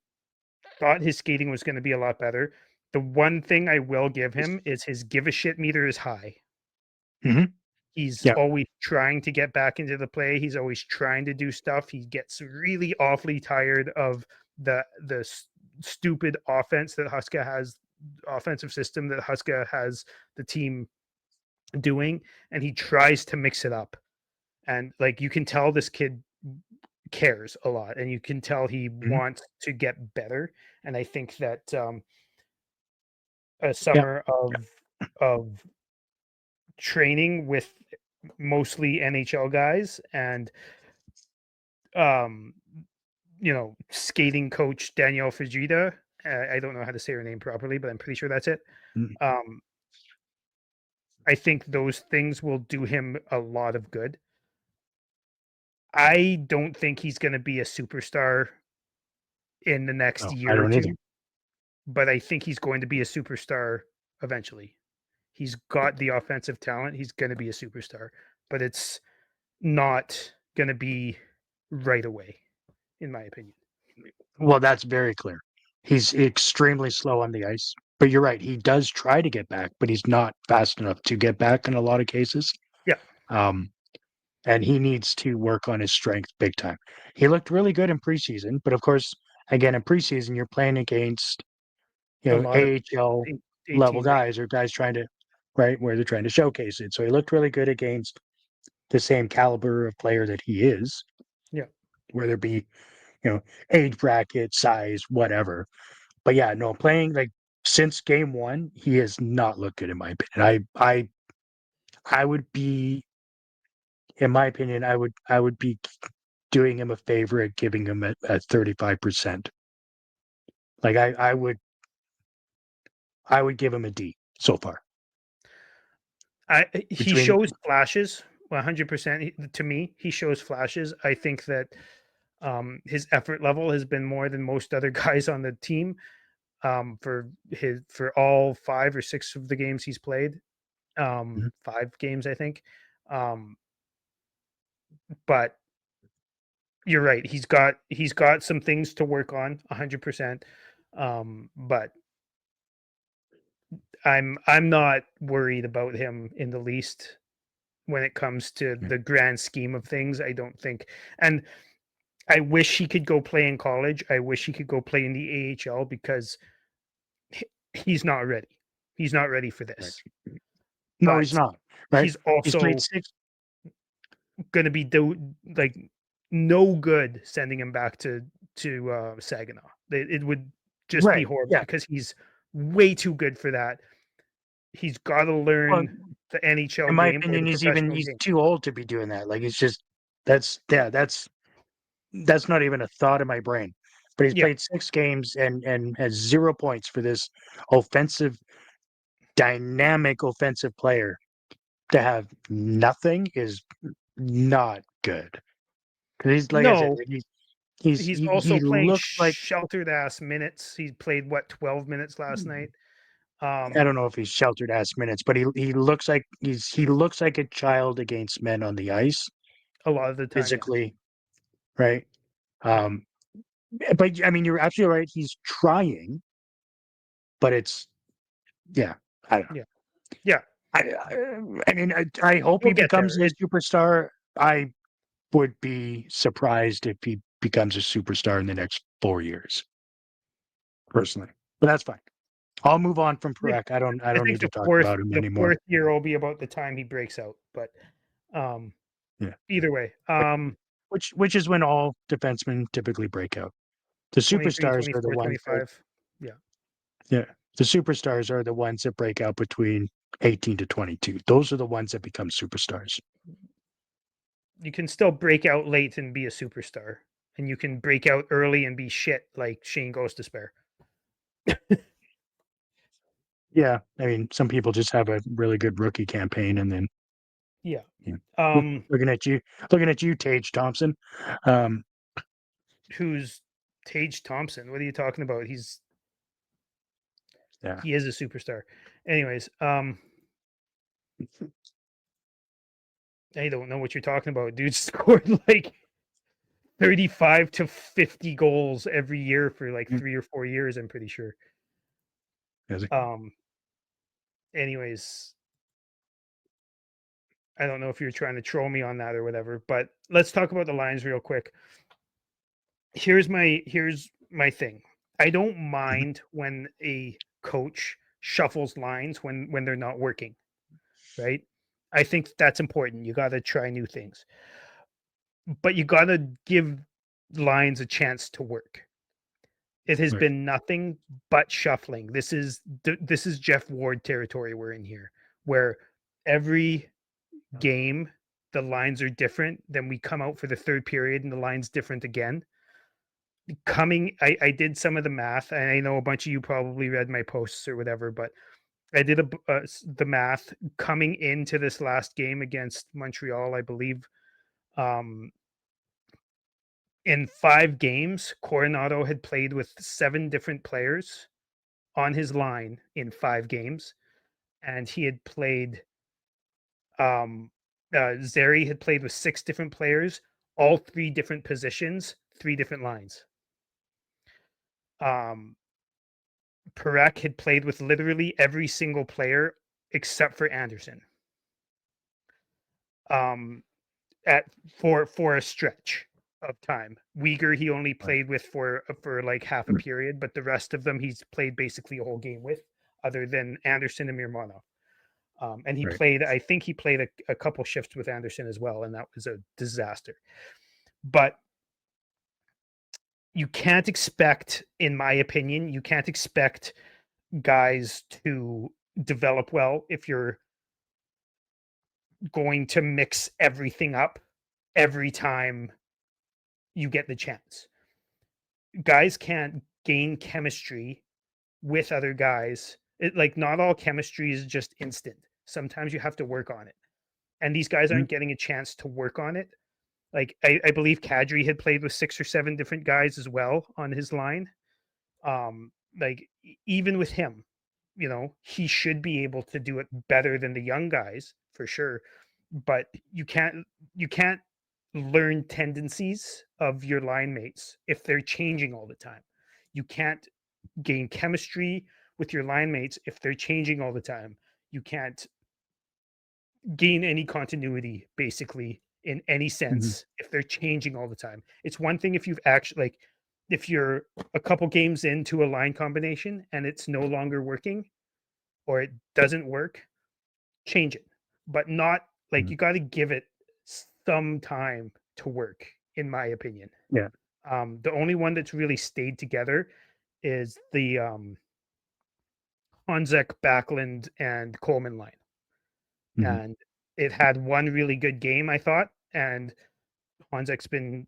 thought his skating was going to be a lot better. The one thing I will give him is his give a shit meter is high. Mm-hmm. He's Yeah. always trying to get back into the play. He's always trying to do stuff. He gets really awfully tired of the stupid offense that Huska has, offensive system that Huska has the team doing, and he tries to mix it up. And like you can tell this kid cares a lot, and you can tell he Mm-hmm. wants to get better. And I think that a Yeah. summer of training with mostly NHL guys and um skating coach Danielle Fajita. I don't know how to say her name properly, but I'm pretty sure that's it. Mm. Um, I think those things will do him a lot of good. I don't think he's going to be a superstar in the next No, I year or don't either. two, but I think he's going to be a superstar eventually. He's got the offensive talent. He's going to be a superstar, but it's not going to be right away, in my opinion. Well, that's very clear. He's extremely slow on the ice, but you're right. He does try to get back, but he's not fast enough to get back in a lot of cases. Yeah, Um, and he needs to work on his strength big time. He looked really good in preseason, but of course, again in preseason, you're playing against a lot of AHL level 18 guys or guys trying to right where they're trying to showcase it. So he looked really good against the same caliber of player that he is, yeah. whether it be age bracket, size, whatever. But yeah, no, playing like since game one, he has not looked good in my opinion. I would be, in my opinion, I would be doing him a favor at giving him a 35%. Like I would give him a D so far. He Between shows flashes 100%. To me, he shows flashes. I think that his effort level has been more than most other guys on the team for all 5 or 6 of the games he's played. Mhm. 5 games, I think. Um, but you're right. He's got some things to work on 100%. But I'm not worried about him in the least when it comes to Yeah, the grand scheme of things. I don't think, and I wish he could go play in college. I wish he could go play in the AHL because he's not ready. He's not ready for right. this. No, he's But not. Right. he's He's played also six. going to be like no good sending him back to Saginaw. It would just be Right. horrible Yeah. because he's way too good for that. He's got to Well, learn the NHL in my game or opinion, the professional he's game. too old to be doing that. Like it's just that's not even a thought in my brain. But he's Yeah, played 6 games and has 0 points for this offensive, dynamic offensive player to have nothing is not good. Because he's like I said, No, he's he also playing looks like sheltered ass minutes. He played what 12 minutes last night. I don't know if he's sheltered ass minutes, but he looks like he looks like a child against men on the ice A lot of the time, yeah. physically, right? Yeah. Um, but I mean, you're absolutely right. He's trying, but it's yeah. I don't know. Yeah. Yeah. I mean, I hope We'll he get becomes there. a superstar. I would be surprised if he becomes a superstar in the next 4 years, personally. But that's fine. I'll move on from I think Perek. I I don't think need to talk about him the anymore. fourth year will be about the time he breaks out. But um Yeah. either way, Which is when all defensemen typically break out. The 23, superstars are the 24, ones that 25. Yeah. yeah. The superstars are the ones that break out between 18 to 22. Those are the ones that become superstars. You can still break out late and be a superstar. And you can break out early and be shit like Shane Goes to Spare. Yeah. I mean, some people just have a really good rookie campaign and then Yeah. yeah. Um Looking at you, Tage Thompson. Um, who's Tage Thompson? What are you talking about? yeah. He is a superstar. Anyways, I don't know what you're talking about. Dude scored like 35 to 50 goals every year for like Mm, 3 or 4 years, I'm pretty sure. is it? Um anyways, I don't know if you're trying to troll me on that or whatever, but let's talk about the lines real quick. Here's my thing. I don't Mhm. mind when a coach shuffles lines when they're not working, right? I think that's important. You got to try new things, but you got to give lines a chance to work. It has Right. been nothing but shuffling. This is Jeff Ward territory we're in here, where every game the lines are different. Then we come out for the third period and the line's different again. I did some of the math, and I know a bunch of you probably read my posts or whatever, but I did the math coming into this last game against Montreal, I believe. Um, in 5 games, Coronado had played with 7 different players on his line in 5 games, and he had played. Zeri had played with 6 different players, all 3 different positions, 3 different lines. Um, Perek had played with literally every single player except for Anderson. Um, at for a stretch of time. Uyghur he only Right. played with for like half a Mm, period, but the rest of them he's played basically a whole game with, other than Anderson and Mirmanov. And he right. played, I think he played a couple shifts with Anderson as well, and that was a disaster. But you can't expect, in my opinion, you can't expect guys to develop well if you're going to mix everything up every time you get the chance. Guys can't gain chemistry with other guys. Like not all chemistry is just instant. Sometimes you have to work on it. And these guys Mhm. aren't getting a chance to work on it. Like I believe Kadri had played with 6 or 7 different guys as well on his line. Like even with him, he should be able to do it better than the young guys for sure. But you can't learn tendencies of your line mates if they're changing all the time. You can't gain chemistry with your line mates if they're changing all the time. You can't gain any continuity basically in any Mhm. sense if they're changing all the time. It's one thing if you've actually like if you're a couple games into a line combination and it's no longer working or it doesn't work, change it. But not like Mhm. you got to give it some time to work in my opinion. Yeah. The only one that's really stayed together is the Honzek, Backlund, and Coleman line. Mhm. And it had one really good game, I thought, and Honzek's been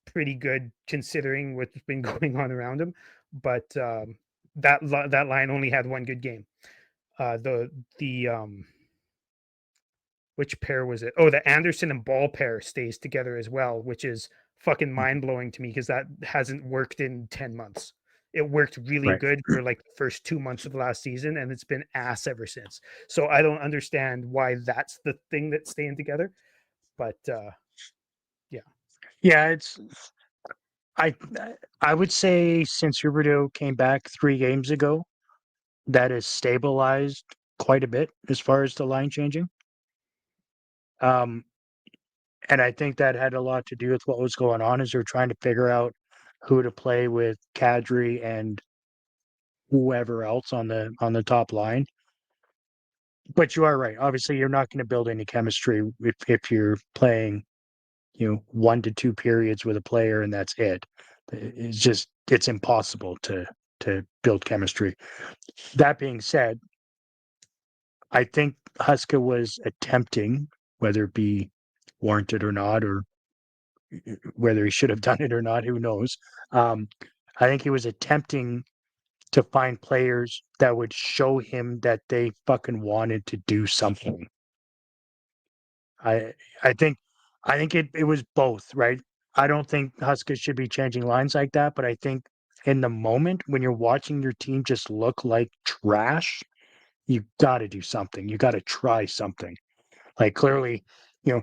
pretty good considering what's been going on around him. But that line only had one good game. The which pair was it? Oh, the Anderson and Ball pair stays together as well, which is fucking Mhm. mind blowing to me because that hasn't worked in 10 months. It worked really Right. good for like the first 2 months of last season, and it's been ass ever since. So I don't understand why that's the thing that's staying together. But yeah, Yeah, it's I I would say since Huberdeau came back 3 games ago, that has stabilized quite a bit as far as the line changing. Um, and I think that had a lot to do with what was going on as they're trying to figure out who to play with Kadri and whoever else on the top line. But you are right. Obviously, you're not going to build any chemistry if you're playing, 1 to 2 periods with a player and that's it. It's impossible to build chemistry. That being said, I think Huska was attempting, whether it be warranted or not, or whether he should have done it or not, who knows. Um, I think he was attempting to find players that would show him that they fucking wanted to do something. I I think it was both, right? I don't think Huskers should be changing lines like that, but I think in the moment when you're watching your team just look like trash, you got to do something. You got to try something. Like clearly, you know,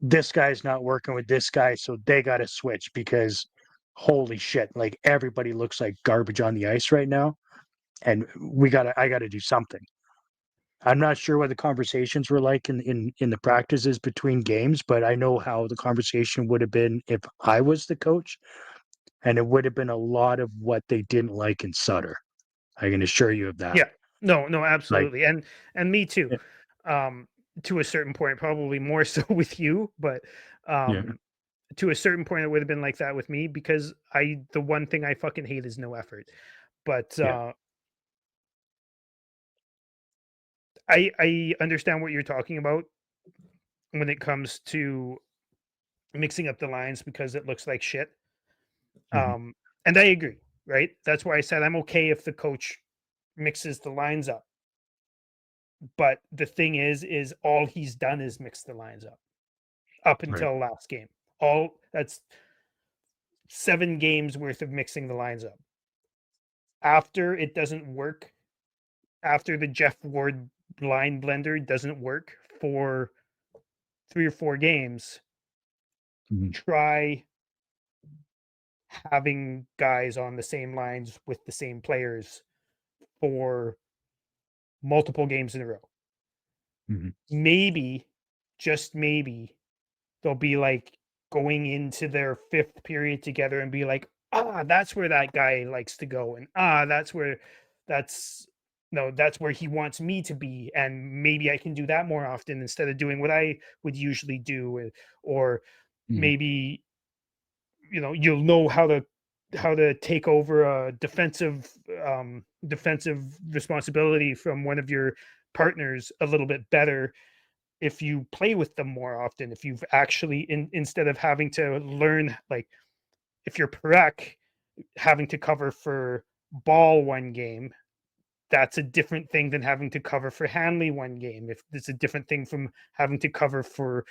this guy's not working with this guy, so they got to switch because holy shit, like everybody looks like garbage on the ice right now, and I got to do something. I'm not sure what the conversations were like in the practices between games, but I know how the conversation would have been if I was the coach, and it would have been a lot of what they didn't like in Sutter. I can assure you of that. yeah, no, Like, absolutely, and me too. yeah, Um, to a certain point, probably more so with you, but yeah, um, to a certain point, it would have been like that with me because the one thing I fucking hate is no effort. But yeah. I understand what you're talking about when it comes to mixing up the lines because it looks like shit. Mhm. Um, and I agree, right? That's why I said I'm okay if the coach mixes the lines up. But the thing is all he's done is mix the lines up Right. until last game. All that's 7 games worth of mixing the lines up. After it doesn't work, after the Jeff Ward line blender doesn't work for 3 or 4 games, Mhm. try having guys on the same lines with the same players for multiple games in a row. Mhm. Maybe, just maybe, they'll be like going into their fifth period together and be like, that's where that guy likes to go. And that's no, that's where he wants me to be. And maybe I can do that more often instead of doing what I would usually do. Or Mhm. maybe, you'll know how to take over a defensive responsibility from one of your partners a little bit better if you play with them more often, if you've actually instead of having to learn, like if you're Perec having to cover for Ball one game, that's a different thing than having to cover for Hanley one game. If it's a different thing from having to cover for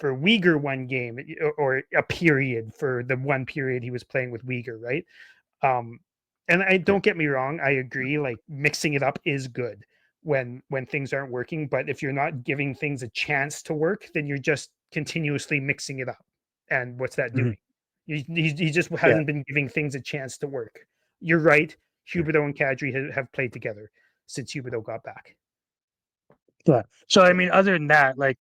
Uyghur one game, or a period for the one period he was playing with Uyghur, right? Um, and I Right. don't get me wrong, I agree. Like mixing it up is good when things aren't working, but if you're not giving things a chance to work, then you're just continuously mixing it up. And what's that Mhm. doing? He just Yeah. hasn't been giving things a chance to work. You're right. Yeah. Huberdeau and Kadri have played together since Huberdeau got back. Yeah. So I So mean, other than that, like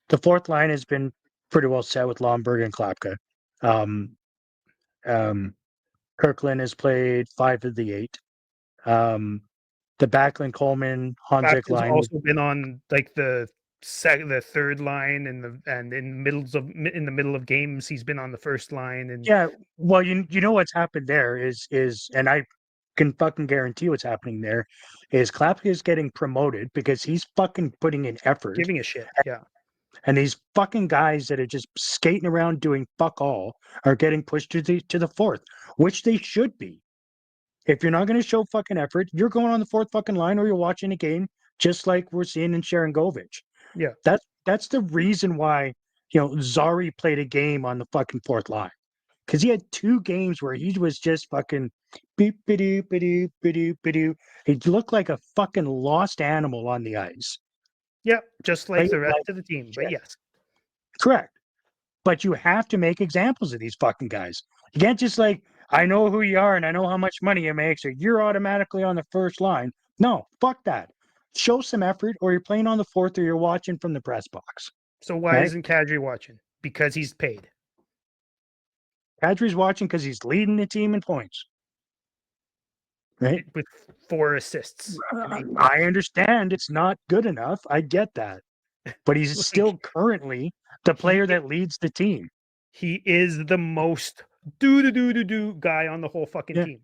the fourth line has been pretty well set with Lomberg and Klapka. Um, um, Kirkland has played 5 of the 8. Um, the Backlund Coleman Honzek Clapton's line. also been on like the third line and in the middle of games he's been on the first line and Yeah, well, you know what's happened there is, and I can fucking guarantee what's happening there is Klapka is getting promoted because he's fucking putting in effort, giving a shit. Yeah. and these fucking guys that are just skating around doing fuck all are getting pushed to the fourth, which they should be. If you're not going to show fucking effort, you're going on the fourth fucking line, or you're watching a game just like we're seeing in Sharangovich. Yeah. That's the reason why, Zari played a game on the fucking fourth line. Because he had 2 games where he was just fucking beep ba-doo, ba-doo, ba-doo, ba-doo. He looked like a fucking lost animal on the ice. Yeah. Just like Played the rest like of the team. But shit. yes. Correct. But you have to make examples of these fucking guys. You can't just like, I know who you are and I know how much money you make, so you're automatically on the first line. No, fuck that. Show some effort, or you're playing on the fourth, or you're watching from the press box. So why Right? isn't Kadri watching? Because he's paid. Kadri's watching because he's leading the team in points. Right? With 4 assists and 8 I goals. understand it's not good enough. I get that. But he's Like, still currently the he player that leads the team. he is the most do guy on the whole fucking Yeah. team.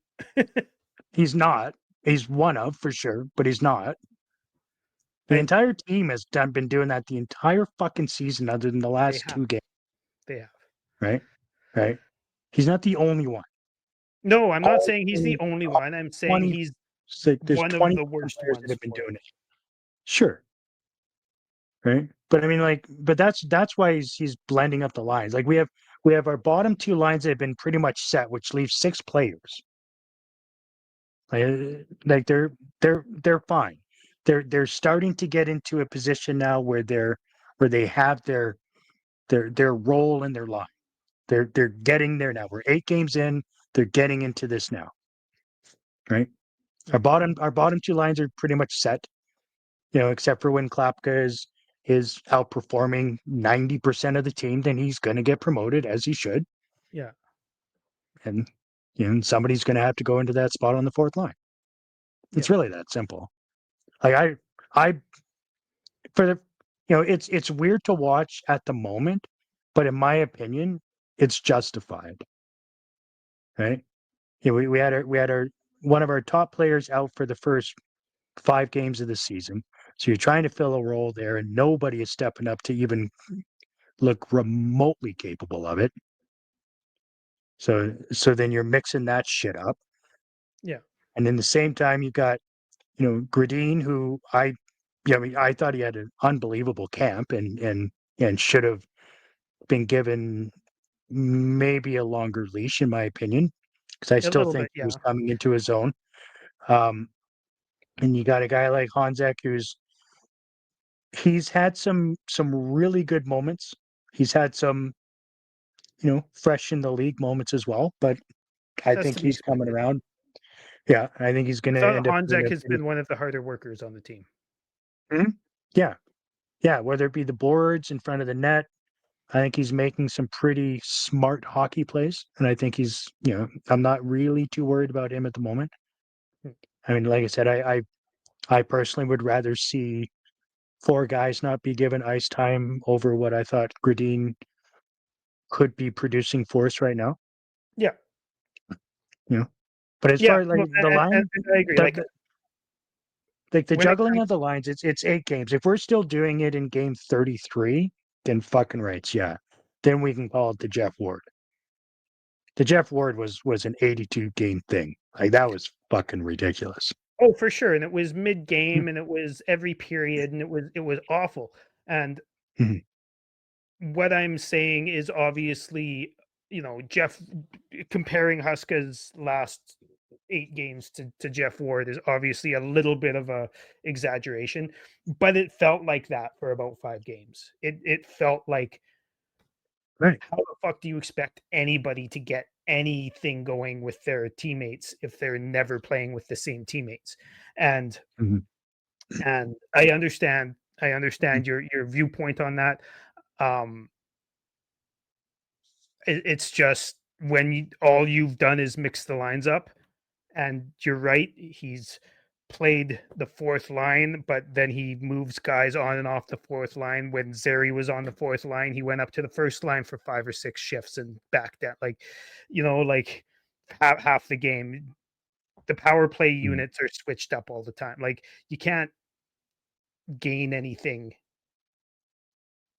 He's not. He's one of, for sure, but he's not. The And entire team has been doing that the entire fucking season, other than the they last have. 2 games. They have. Right? Right? He's not the only one. No, I'm not All saying he's the only all one. I'm saying 20, he's there's one of 20 the worst players that ones have been for it. doing it. Sure. Right? But I mean, like, but that's why he's blending up the lines. Like we have our bottom 2 lines that have been pretty much set, which leaves 6 players. Like they're fine. They're starting to get into a position now where they have their role in their line. They're getting there now. We're 8 games in. They're getting into this now. Right? Yeah. Our bottom 2 lines are pretty much set. Except for when Klapka is outperforming 90% of the team, then he's going to get promoted, as he should. Yeah. And somebody's going to have to go into that spot on the fourth line. Yeah. It's really that simple. Like I for the it's weird to watch at the moment, but in my opinion, it's justified. Right? We had our one of our top players out for the first 5 games of the season. So you're trying to fill a role there, and nobody is stepping up to even look remotely capable of it. So then you're mixing that shit up. Yeah. And in the same time, you got, Gradine, who I thought he had an unbelievable camp and should have been given maybe a longer leash, in my opinion, because I A still little think bit. he was Yeah. coming into his own. Um, and you got a guy like Honzek he's had some really good moments. He's had some, fresh in the league moments as well, but I Has think to be he's coming expected. around. Yeah, I think he's going I to thought end up being Honzek a has pretty. been one of the harder workers on the team. Mhm. Yeah, yeah. Whether it be the boards in front of the net, I think he's making some pretty smart hockey plays, and I think I'm not really too worried about him at the moment. Hmm. I mean, like I said, I personally would rather see 4 guys not be given ice time over what I thought Gradine could be producing for us right now. Yeah. You know, but as Yeah. far as Well, like the and line, I agree. the, Like the like the when it juggling comes, of the lines, it's 8 games. If we're still doing it in game 33, then fucking rights, yeah. Then we can call it the Jeff Ward. The Jeff Ward was an 82 game thing. Like that was fucking ridiculous. oh, for sure, and it was mid Mm, game, and it was every period, and it was awful. And mhm, what I'm saying is obviously, Jeff comparing Huska's last 8 games to Jeff Ward is obviously a little bit of a exaggeration, but it felt like that for about 5 games. It felt like, Right. how the fuck do you expect anybody to get anything going with their teammates if they're never playing with the same teammates? And Mhm, and I mhm. understand your viewpoint on that. Um, it's just when all you've done is mix the lines up, and you're right. He's played the fourth line, but then he moves guys on and off the fourth line. When Zeri was on the fourth line, he went up to the first line for 5 or 6 shifts and back down. Like half the game, the power play Mhm. units are switched up all the time. Like you can't gain anything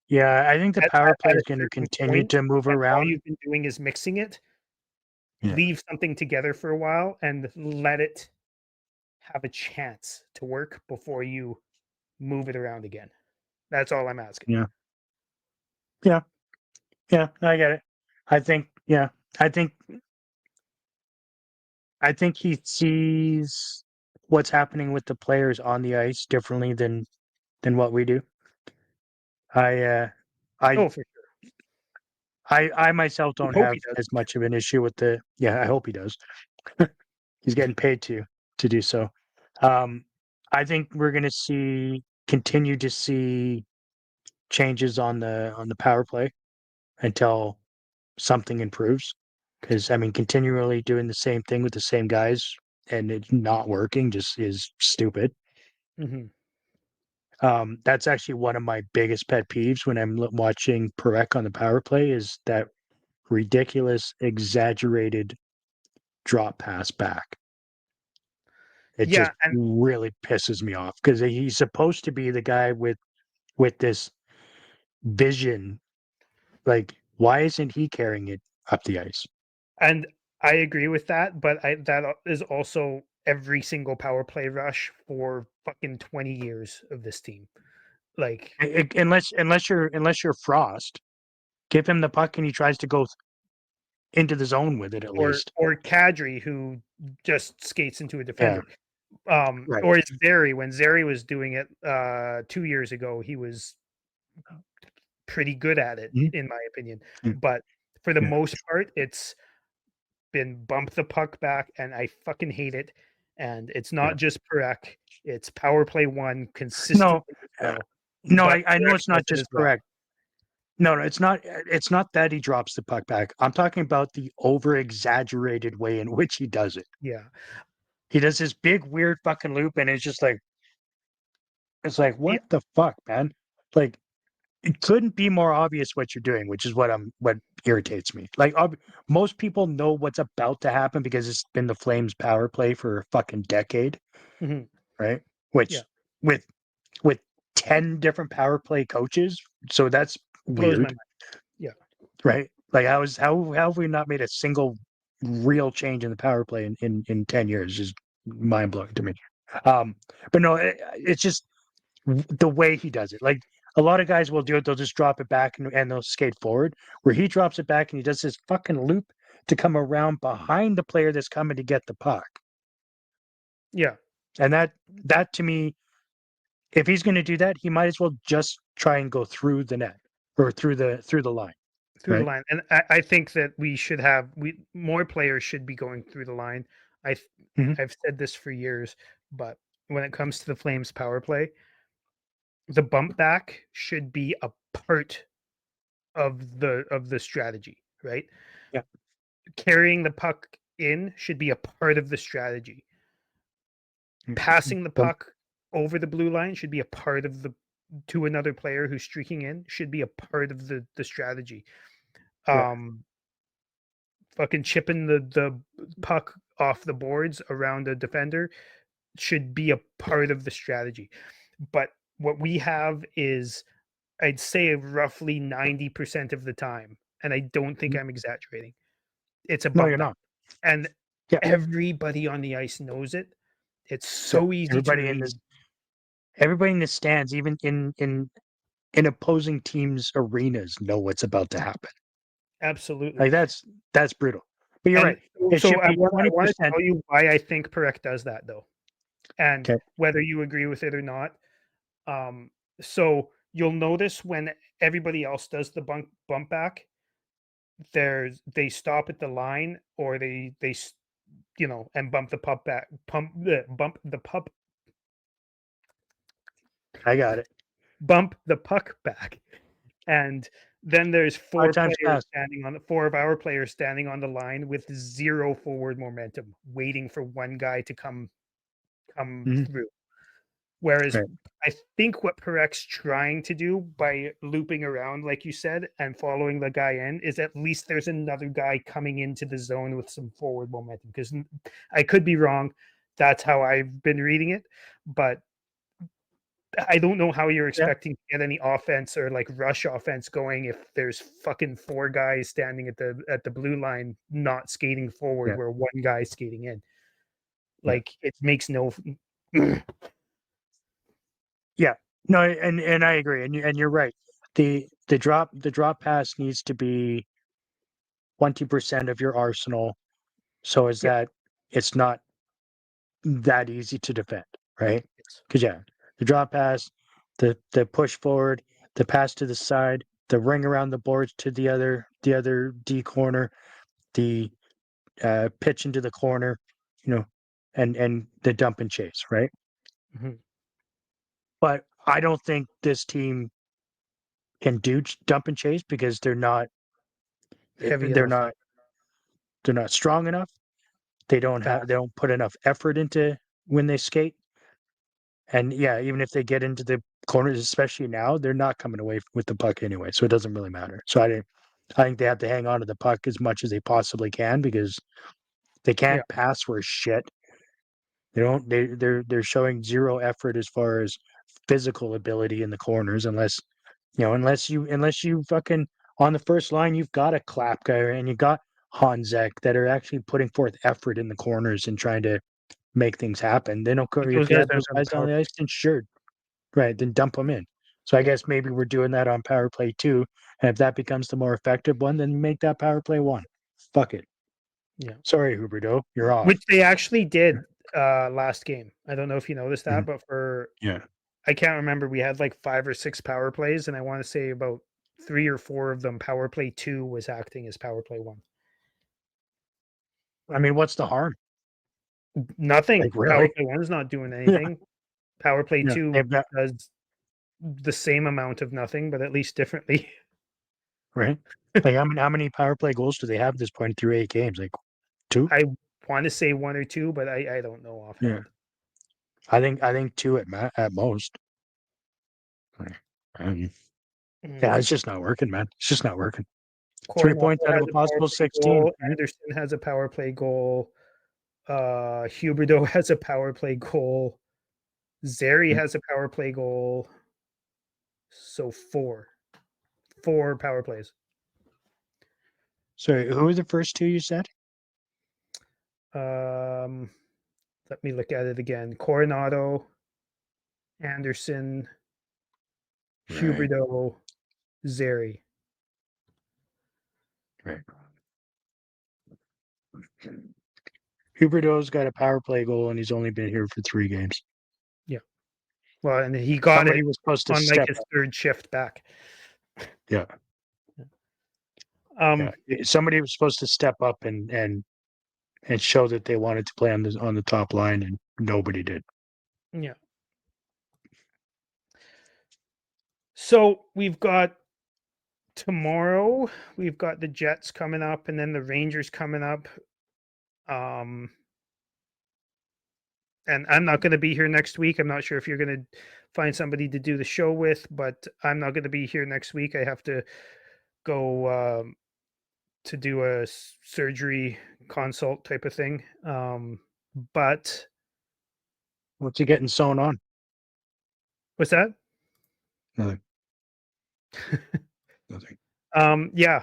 Yeah, I think the power at play a is going to certain continue point to move when all around. you've been doing is mixing it. Yeah. Leave something together for a while and let it have a chance to work before you move it around again. That's all I'm asking. Yeah. Yeah, I get it. I think, yeah, I think, I think he sees what's happening with the players on the ice differently than what we do. I, I, Oh, for sure. I myself We don't hope have he does. as much of an issue with the. Yeah, I hope he does. He's getting paid to do so. Um, I think we're going to continue to see changes on the power play until something improves. Because I mean, continually doing the same thing with the same guys and it's not working just is stupid. Mm-hmm. That's actually one of my biggest pet peeves when I'm watching Perek on the power play is that ridiculous, exaggerated drop pass back. It Yeah, just and really pisses me off because he's supposed to be the guy with this vision. Like, why isn't he carrying it up the ice? and I agree with that, but that is also every single power play rush for fucking 20 years of this team. Like, Unless you're Frost, give him the puck and he tries to go into the zone with it at least. or Kadri, who just skates into a Yeah, defender. right. Or it's Zary. When Zary was doing it 2 years ago, he was pretty good at it, Mhm. in my opinion. Yeah, But for the yeah, most part, it's been bump the puck back, and I fucking hate it. And it's yeah. not just Perek; it's power play one No, consistently as uh, well. no, But I know Perek it's does not it just as well. correct. No, no, it's not. It's not that he drops the puck back. I'm talking about the over exaggerated way in which he does it. Yeah, He does this big weird fucking loop, and it's like yeah, what the fuck, man? Like it couldn't be more obvious what you're doing, which is what irritates me. Like most people know what's about to happen because it's been the Flames power play for a fucking decade, mhm, right? yeah. Which with with 10 different power play coaches, so that's Blows my weird, mind. Yeah, right? Like how have we not made a single real change in the power play in 10 years is mind blowing to me. Um, but no, it's just the way he does it. Like a lot of guys will do it, they'll just drop it back and they'll skate forward. Where he drops it back and he does this fucking loop to come around behind the player that's coming to get the puck. yeah. And that to me, if he's going to do that, he might as well just try and go through the net or through the line, Through the right? line, and I think that we should have we more players should be going through the line. I th- Mhm. I've said this for years, but when it comes to the Flames power play, the bump back should be a part of the strategy, right? Yeah. Carrying the puck in should be a part of the strategy. Mm. Passing the Um, puck over the blue line should be a part of the to another player who's streaking in should be a part of the strategy. yeah. Um, Fucking chipping the puck off the boards around a defender should be a part of the strategy. But what we have is, I'd say, roughly 90% of the time, and I don't think Mhm. I'm exaggerating, it's a No, bump you're back. not. And Yeah. everybody on the ice knows it. It's Yeah. so easy to read. Everybody in the stands, even in opposing teams' arenas, know what's about to happen. Absolutely. Like that's brutal. But you're And right. It so should be I want to 20%. tell you why I think Perek does that, though, and Okay. whether you agree with it or not. Um, so you'll notice when everybody else does the bump back, they stop at the line, or and bump the puck back, bump the puck I got it. bump the puck back, and then there's Five times fast. four of our players standing on the line with zero forward momentum, waiting for one guy to come Mhm. through. Whereas Right. I think what Parek's trying to do by looping around, like you said, and following the guy in, is at least there's another guy coming into the zone with some forward momentum. Because I could be wrong. That's how I've been reading it. But I don't know how you're Yeah. expecting to get any offense or like rush offense going if there's fucking four guys standing at the blue line not skating forward Yeah. where one guy's skating in. Yeah. Like it makes no Yeah. No, and I agree, and you're right. The drop pass needs to be 20% of your arsenal, so is Yep. that it's not that easy to defend, right? Yes. Because yeah, the drop pass, the push forward, the pass to the side, the ring around the boards to the other D corner, the pitch into the corner, you know, and the dump and chase, right? Mhm. But I don't think this team can do dump and chase because Heavy they're enough. not they're not strong enough. They don't have Fast. they don't put enough effort into when they skate. And yeah, even if they get into the corners, especially now, they're not coming away with the puck anyway, so it doesn't really matter. So I think they have to hang on to the puck as much as they possibly can because they Yeah. can't pass worth shit. They don't. They're showing zero effort as far as physical ability in the corners, unless you fucking on the first line, you've got a clap guy and you got Hanzek that are actually putting forth effort in the corners and trying to make things happen. They don't. But those If you guys have those aren't on the guys on power the play. ice, then sure, right, then dump them in. So I Yeah. guess maybe we're doing that on power play too. And if that becomes the more effective one, then make that power play one. Fuck it. Yeah. Sorry, Huberto, you're off. Which they actually did last game. I don't know if you noticed that, Mhm. but for Yeah. I can't remember. We had like 5 or 6 power plays, and I want to say about 3 or 4 of them, power play 2 was acting as power play 1. I mean, what's the harm? Nothing. Like Power really? play 1 is not doing Yeah. anything. Power play Yeah. 2 They've got does the same amount of nothing, but at least differently. right. Like how many power play goals do they have at this point through 8 games? Like two? I want to say 1 or 2, but I don't know Yeah. offhand. I think two at most. Right. Um, yeah, Mm. it's just not working, man. It's just not working. 3 points Coronado out of has a a power possible play 16. goal. Anderson has a power play goal. Huberdeau has a power play goal. Zeri Mhm. has a power play goal. So 4 power plays. Sorry, who were the first two you said? Um, Let me look at it again. Coronado, Anderson, Right, Huberdeau, Zeri. right. Huberdeau's got a power play goal and he's only been here for 3 games. Yeah. Well, and he got Somebody it was supposed to on like step his up. 3rd shift back. Yeah, yeah. Um, Somebody was supposed to step up and show that they wanted to play on the top line, and nobody did. yeah. So we've got tomorrow, we've got the Jets coming up and then the Rangers coming up. Um, and I'm not going to be here next week. I'm not sure if you're going to find somebody to do the show with, but I'm not going to be here next week. I have to go to do a surgery consult type of thing. But What's he getting sewn on? what's that? Nothing. Nothing. Yeah,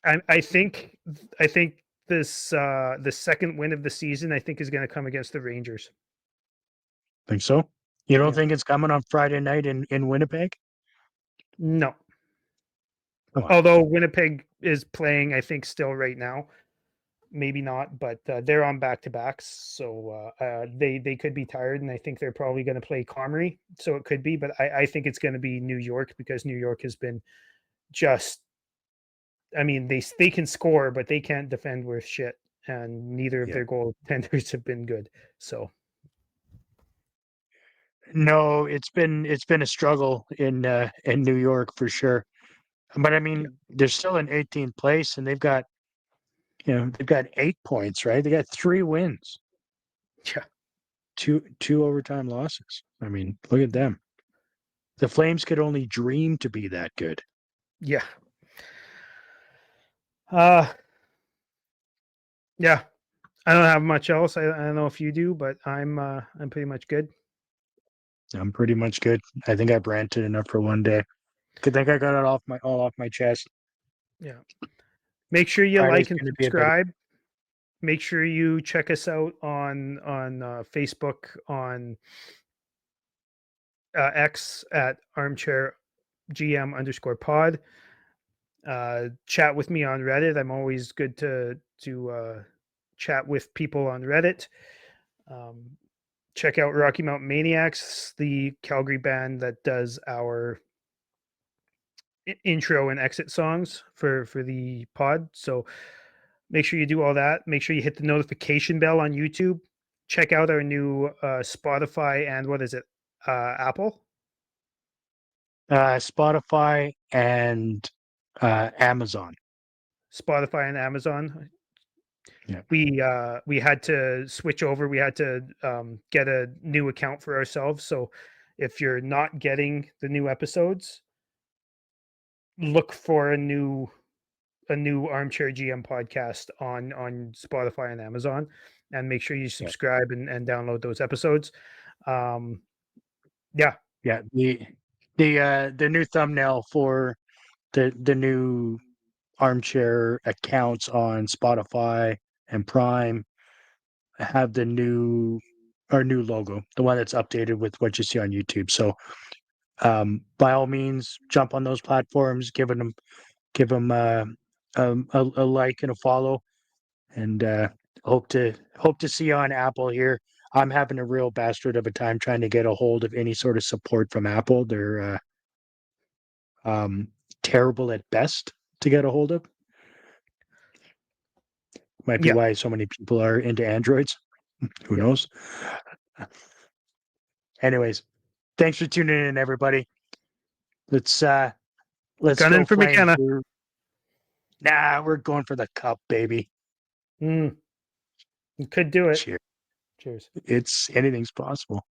I think this the second win of the season I think is going to come against the Rangers. Think so? You don't Yeah, think it's coming on Friday night in Winnipeg? no. Come on. Although Winnipeg is playing, I think still right now. Maybe not, but they're on back to backs, so they could be tired, and I think they're probably going to play Comrie, so it could be. But I think it's going to be New York because New York has been just. I mean, they can score, but they can't defend worth shit, and neither of Yeah. their goaltenders have been good. So No, it's been a struggle in New York for sure. But I yeah, mean, they're still in 18th place, and they've got 8 points, right? They got 3 wins, yeah, two overtime losses. I mean, look at them. The Flames could only dream to be that good. yeah. Uh yeah. I don't have much else. I don't know if you do, but I'm pretty much good. I'm pretty much good. I think I've ranted enough for one day. I think I got it all off my chest. Yeah. Make sure you Friday's like and going to be a better. subscribe. Make sure you check us out on Facebook, on X at armchair GM_pod. Chat with me on Reddit. I'm always good to chat with people on Reddit. Check out Rocky Mountain Maniacs, the Calgary band that does our intro and exit songs for the pod. So make sure you do all that. Make sure you hit the notification bell on YouTube. Check out our new Spotify and what is it? Apple? Spotify and Amazon. Spotify and Amazon. Yeah. We had to switch over. We had to get a new account for ourselves. So if you're not getting the new episodes, look for a new Armchair GM podcast on Spotify and Amazon, and make sure you subscribe and download those episodes. Yeah, the new thumbnail for the new Armchair accounts on Spotify and Prime have our new logo, the one that's updated with what you see on YouTube. So by all means, jump on those platforms, give them a like and a follow, and hope to see you on Apple here. I'm having a real bastard of a time trying to get a hold of any sort of support from Apple. They're terrible at best to get a hold of. Might be why so many people are into Androids. Who knows? Anyways, thanks for tuning in, everybody. Let's Gunning go for Flames. McKenna. We're going for the cup, baby. You could do it. Cheers. Cheers. Anything's possible.